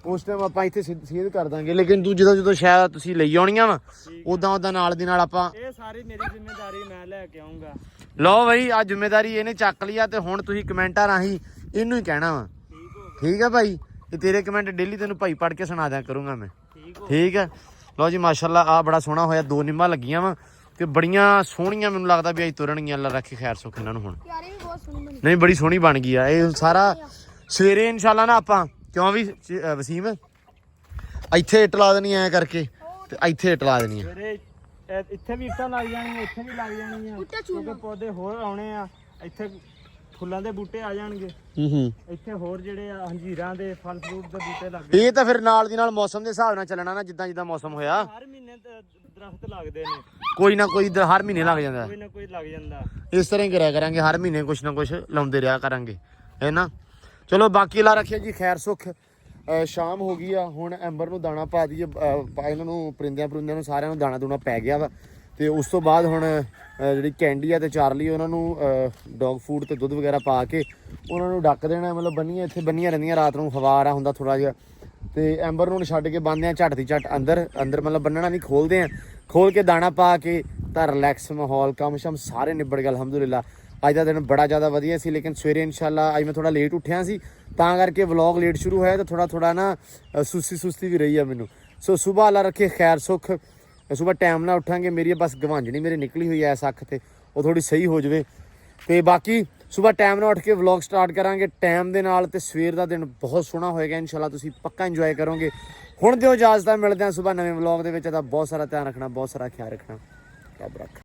A: ਉਸ ਟਾਈਮ ਆਪਾਂ ਇੱਥੇ ਸੇਧ ਕਰ ਦਾਂਗੇ। ਲੇਕਿਨ ਤੂੰ ਜਦੋਂ ਸ਼ਾਇਦ ਤੁਸੀਂ ਲਈ ਆਉਣੀਆਂ ਵਾ ਉਦਾਂ ਨਾਲ ਦੀ ਨਾਲ ਆਪਾਂ
C: ਇਹ ਸਾਰੀ ਮੇਰੀ ਜ਼ਿੰਮੇਵਾਰੀ ਮੈਂ ਲੈ ਕੇ ਆਉਂਗਾ।
A: ਲਓ ਬਈ ਆ ਜ਼ਿੰਮੇਵਾਰੀ ਇਹਨੇ ਚੱਕ ਲਿਆ ਤੇ ਹੁਣ ਤੁਸੀਂ ਕਮੈਂਟਾਂ ਰਾਹੀਂ ਇਹਨੂੰ ਹੀ ਕਹਿਣਾ ਵਾ। ਠੀਕ ਹੈ ਭਾਈ ਇਹ ਤੇਰੇ ਕਮੈਂਟ ਡੇਲੀ ਤੈਨੂੰ ਭਾਈ ਪੜ੍ਹ ਕੇ ਸੁਣਾ ਦਿਆ ਕਰੂੰਗਾ ਮੈਂ। ਠੀਕ ਹੈ ਲਓ ਜੀ ਮਾਸ਼ਾਅੱਲਾ ਆ ਬੜਾ ਸੋਹਣਾ ਹੋਇਆ। 2 ਨਿੰਮਾਂ ਲੱਗੀਆਂ ਵਾ ਤੇ ਬੜੀਆਂ ਸੋਹਣੀਆਂ ਮੈਨੂੰ ਲੱਗਦਾ ਵੀ ਅੱਜ ਤੁਰਨਗੀਆਂ। ਅੱਲਾ ਰੱਖੇ ਖੈਰ ਸੁੱਖ ਇਹਨਾਂ ਨੂੰ। ਹੁਣ
B: ਯਾਰੀ ਵੀ ਬਹੁਤ ਸੋਹਣੀ ਬਣੀ।
A: ਨਹੀਂ ਬੜੀ ਸੋਹਣੀ ਬਣ ਗਈ ਆ ਇਹ ਸਾਰਾ। ਸਵੇਰੇ ਇਨਸ਼ਾਅੱਲਾ ਨਾ ਆਪਾਂ ਕਿਉਂ ਵੀ ਵਸੀਮ ਇੱਥੇ ਇੱਟ ਲਾ ਦੇਣੀ ਐ ਕਰਕੇ ਤੇ ਇੱਥੇ ਇੱਟ ਲਾ ਦੇਣੀ
C: ਸਵੇਰੇ ਇੱਥੇ ਵੀ ਇੱਟਾਂ ਲੱਗ ਜਾਣੀਆਂ, ਇੱਥੇ ਵੀ ਲੱਗ ਜਾਣੀਆਂ ਕਿਉਂਕਿ ਪੌਦੇ ਹੋਰ ਆਉਣੇ ਆ। ਇੱਥੇ ਫੁੱਲਾਂ ਦੇ ਬੂਟੇ ਆ ਜਾਣਗੇ। ਇੱਥੇ ਹੋਰ ਜਿਹੜੇ ਆ ਅੰਜੀਰਾਂ ਦੇ ਫਲ ਫਰੂਟ ਦੇ ਬੂਟੇ ਲੱਗ
A: ਇਹ ਤਾਂ ਫਿਰ ਨਾਲ ਦੀ ਨਾਲ ਮੌਸਮ ਦੇ ਹਿਸਾਬ ਨਾਲ ਚੱਲਣਾ ਨਾ ਜਿੱਦਾਂ ਮੌਸਮ ਹੋਇਆ।
C: ਹਰ ਮਹੀਨੇ ਦਰਖਤ ਲੱਗਦੇ ਨੇ,
A: ਕੋਈ ਨਾ ਕੋਈ ਹਰ ਮਹੀਨੇ ਲੱਗ ਜਾਂਦਾ।
C: ਕੋਈ ਨਾ ਕੋਈ ਲੱਗ ਜਾਂਦਾ।
A: ਇਸ ਤਰ੍ਹਾਂ ਹੀ ਕਰਿਆ ਕਰਾਂਗੇ ਹਰ ਮਹੀਨੇ ਕੁਛ ਨਾ ਕੁਛ ਲਾਉਂਦੇ ਰਿਹਾ ਕਰਾਂਗੇ ਹੈ ਨਾ। ਚਲੋ ਬਾਕੀ ਲਾ ਰੱਖਿਆ ਜੀ ਖੈਰ ਸੁੱਖ। ਸ਼ਾਮ ਹੋ ਗਈ ਆ ਹੁਣ ਐਂਬਰ ਨੂੰ ਦਾਣਾ ਪਾ ਦਈਏ। ਇਹਨਾਂ ਨੂੰ ਪਰਿੰਦਿਆਂ ਨੂੰ ਸਾਰਿਆਂ ਨੂੰ ਦਾਣਾ ਦੂਣਾ ਪੈ ਗਿਆ ਵਾ। ਤੇ ਉਸ ਤੋਂ ਬਾਅਦ ਹੁਣ ਜਿਹੜੀ ਕੈਂਡੀ ਆ ਤੇ ਚਾਰਲੀ ਉਹਨਾਂ ਨੂੰ ਡੌਗ ਫੂਡ ਤੇ ਦੁੱਧ ਵਗੈਰਾ ਪਾ ਕੇ ਉਹਨਾਂ ਨੂੰ ਡੱਕ ਦੇਣਾ। ਮਤਲਬ ਬੰਨੀਆਂ ਇੱਥੇ ਬੰਨੀਆਂ ਰਹਿੰਦੀਆਂ ਰਾਤ ਨੂੰ ਹਵਾ ਆ ਰਿਹਾ ਹੁੰਦਾ ਥੋੜਾ ਜਿਹਾ। ਤੇ ਐਂਬਰ ਨੂੰ ਛੱਡ ਕੇ ਬੰਨਦੇ ਆ ਝੱਟ ਦੀ ਝੱਟ ਅੰਦਰ ਮਤਲਬ ਬੰਨਣਾ ਨਹੀਂ ਖੋਲਦੇ ਆ। ਖੋਲ ਕੇ ਦਾਣਾ ਪਾ ਕੇ ਤਾਂ ਰਿਲੈਕਸ ਮਾਹੌਲ ਕੰਮ ਸ਼ਮ ਸਾਰੇ ਨਿਬੜ ਗਏ ਅਲਹਮਦੁਲਿਲਾ। ਅੱਜ ਦਾ ਦਿਨ ਬੜਾ ਜ਼ਿਆਦਾ ਵਧੀਆ ਸੀ। ਲੇਕਿਨ ਸਵੇਰੇ ਇਨਸ਼ਾਅੱਲਾ ਅੱਜ ਮੈਂ ਥੋੜਾ ਲੇਟ ਉੱਠਿਆ ਸੀ ਤਾਂ ਕਰਕੇ ਵਲੌਗ ਲੇਟ ਸ਼ੁਰੂ ਹੋਇਆ ਤੇ ਥੋੜਾ ਨਾ ਸੁਸਤੀ ਵੀ ਰਹੀ ਆ ਮੈਨੂੰ। ਸੋ ਸੁਬਾਹ ਅੱਲਾ ਰੱਖੇ ਖੈਰ ਸੁੱਖ। ਸੁਬਾਹ ਟਾਈਮ ਨਾਲ ਉੱਠਾਂਗੇ। ਮੇਰੀ ਬਸ ਗਵਾਂਜਣੀ ਮੇਰੀ ਨਿਕਲੀ ਹੋਈ ਐ ਇਸ ਅੱਖ ਤੇ ਉਹ ਥੋੜੀ ਸਹੀ ਹੋ ਜਾਵੇ। ਤੇ ਬਾਕੀ ਸੁਬਾਹ ਟਾਈਮ ਨਾਲ ਉੱਠ ਕੇ ਵਲੌਗ ਸਟਾਰਟ ਕਰਾਂਗੇ ਟਾਈਮ ਦੇ ਨਾਲ। ਤੇ ਸਵੇਰ ਦਾ ਦਿਨ ਬਹੁਤ ਸੋਹਣਾ ਹੋਏਗਾ ਇਨਸ਼ਾਅੱਲਾ। ਤੁਸੀਂ ਪੱਕਾ ਇੰਜੋਏ ਕਰੋਗੇ। ਹੁਣ ਦਿਓ ਇਜਾਜ਼ਤ। ਮਿਲਦੇ ਹਾਂ ਸੁਬਾਹ ਨਵੇਂ ਵਲੌਗ ਦੇ ਵਿੱਚ। ਇਹਦਾ ਬਹੁਤ ਸਾਰਾ ਧਿਆਨ ਰੱਖਣਾ, ਬਹੁਤ ਸਾਰਾ ਖਿਆਲ ਰੱਖਣਾ। ਰੱਬ ਰੱਖ।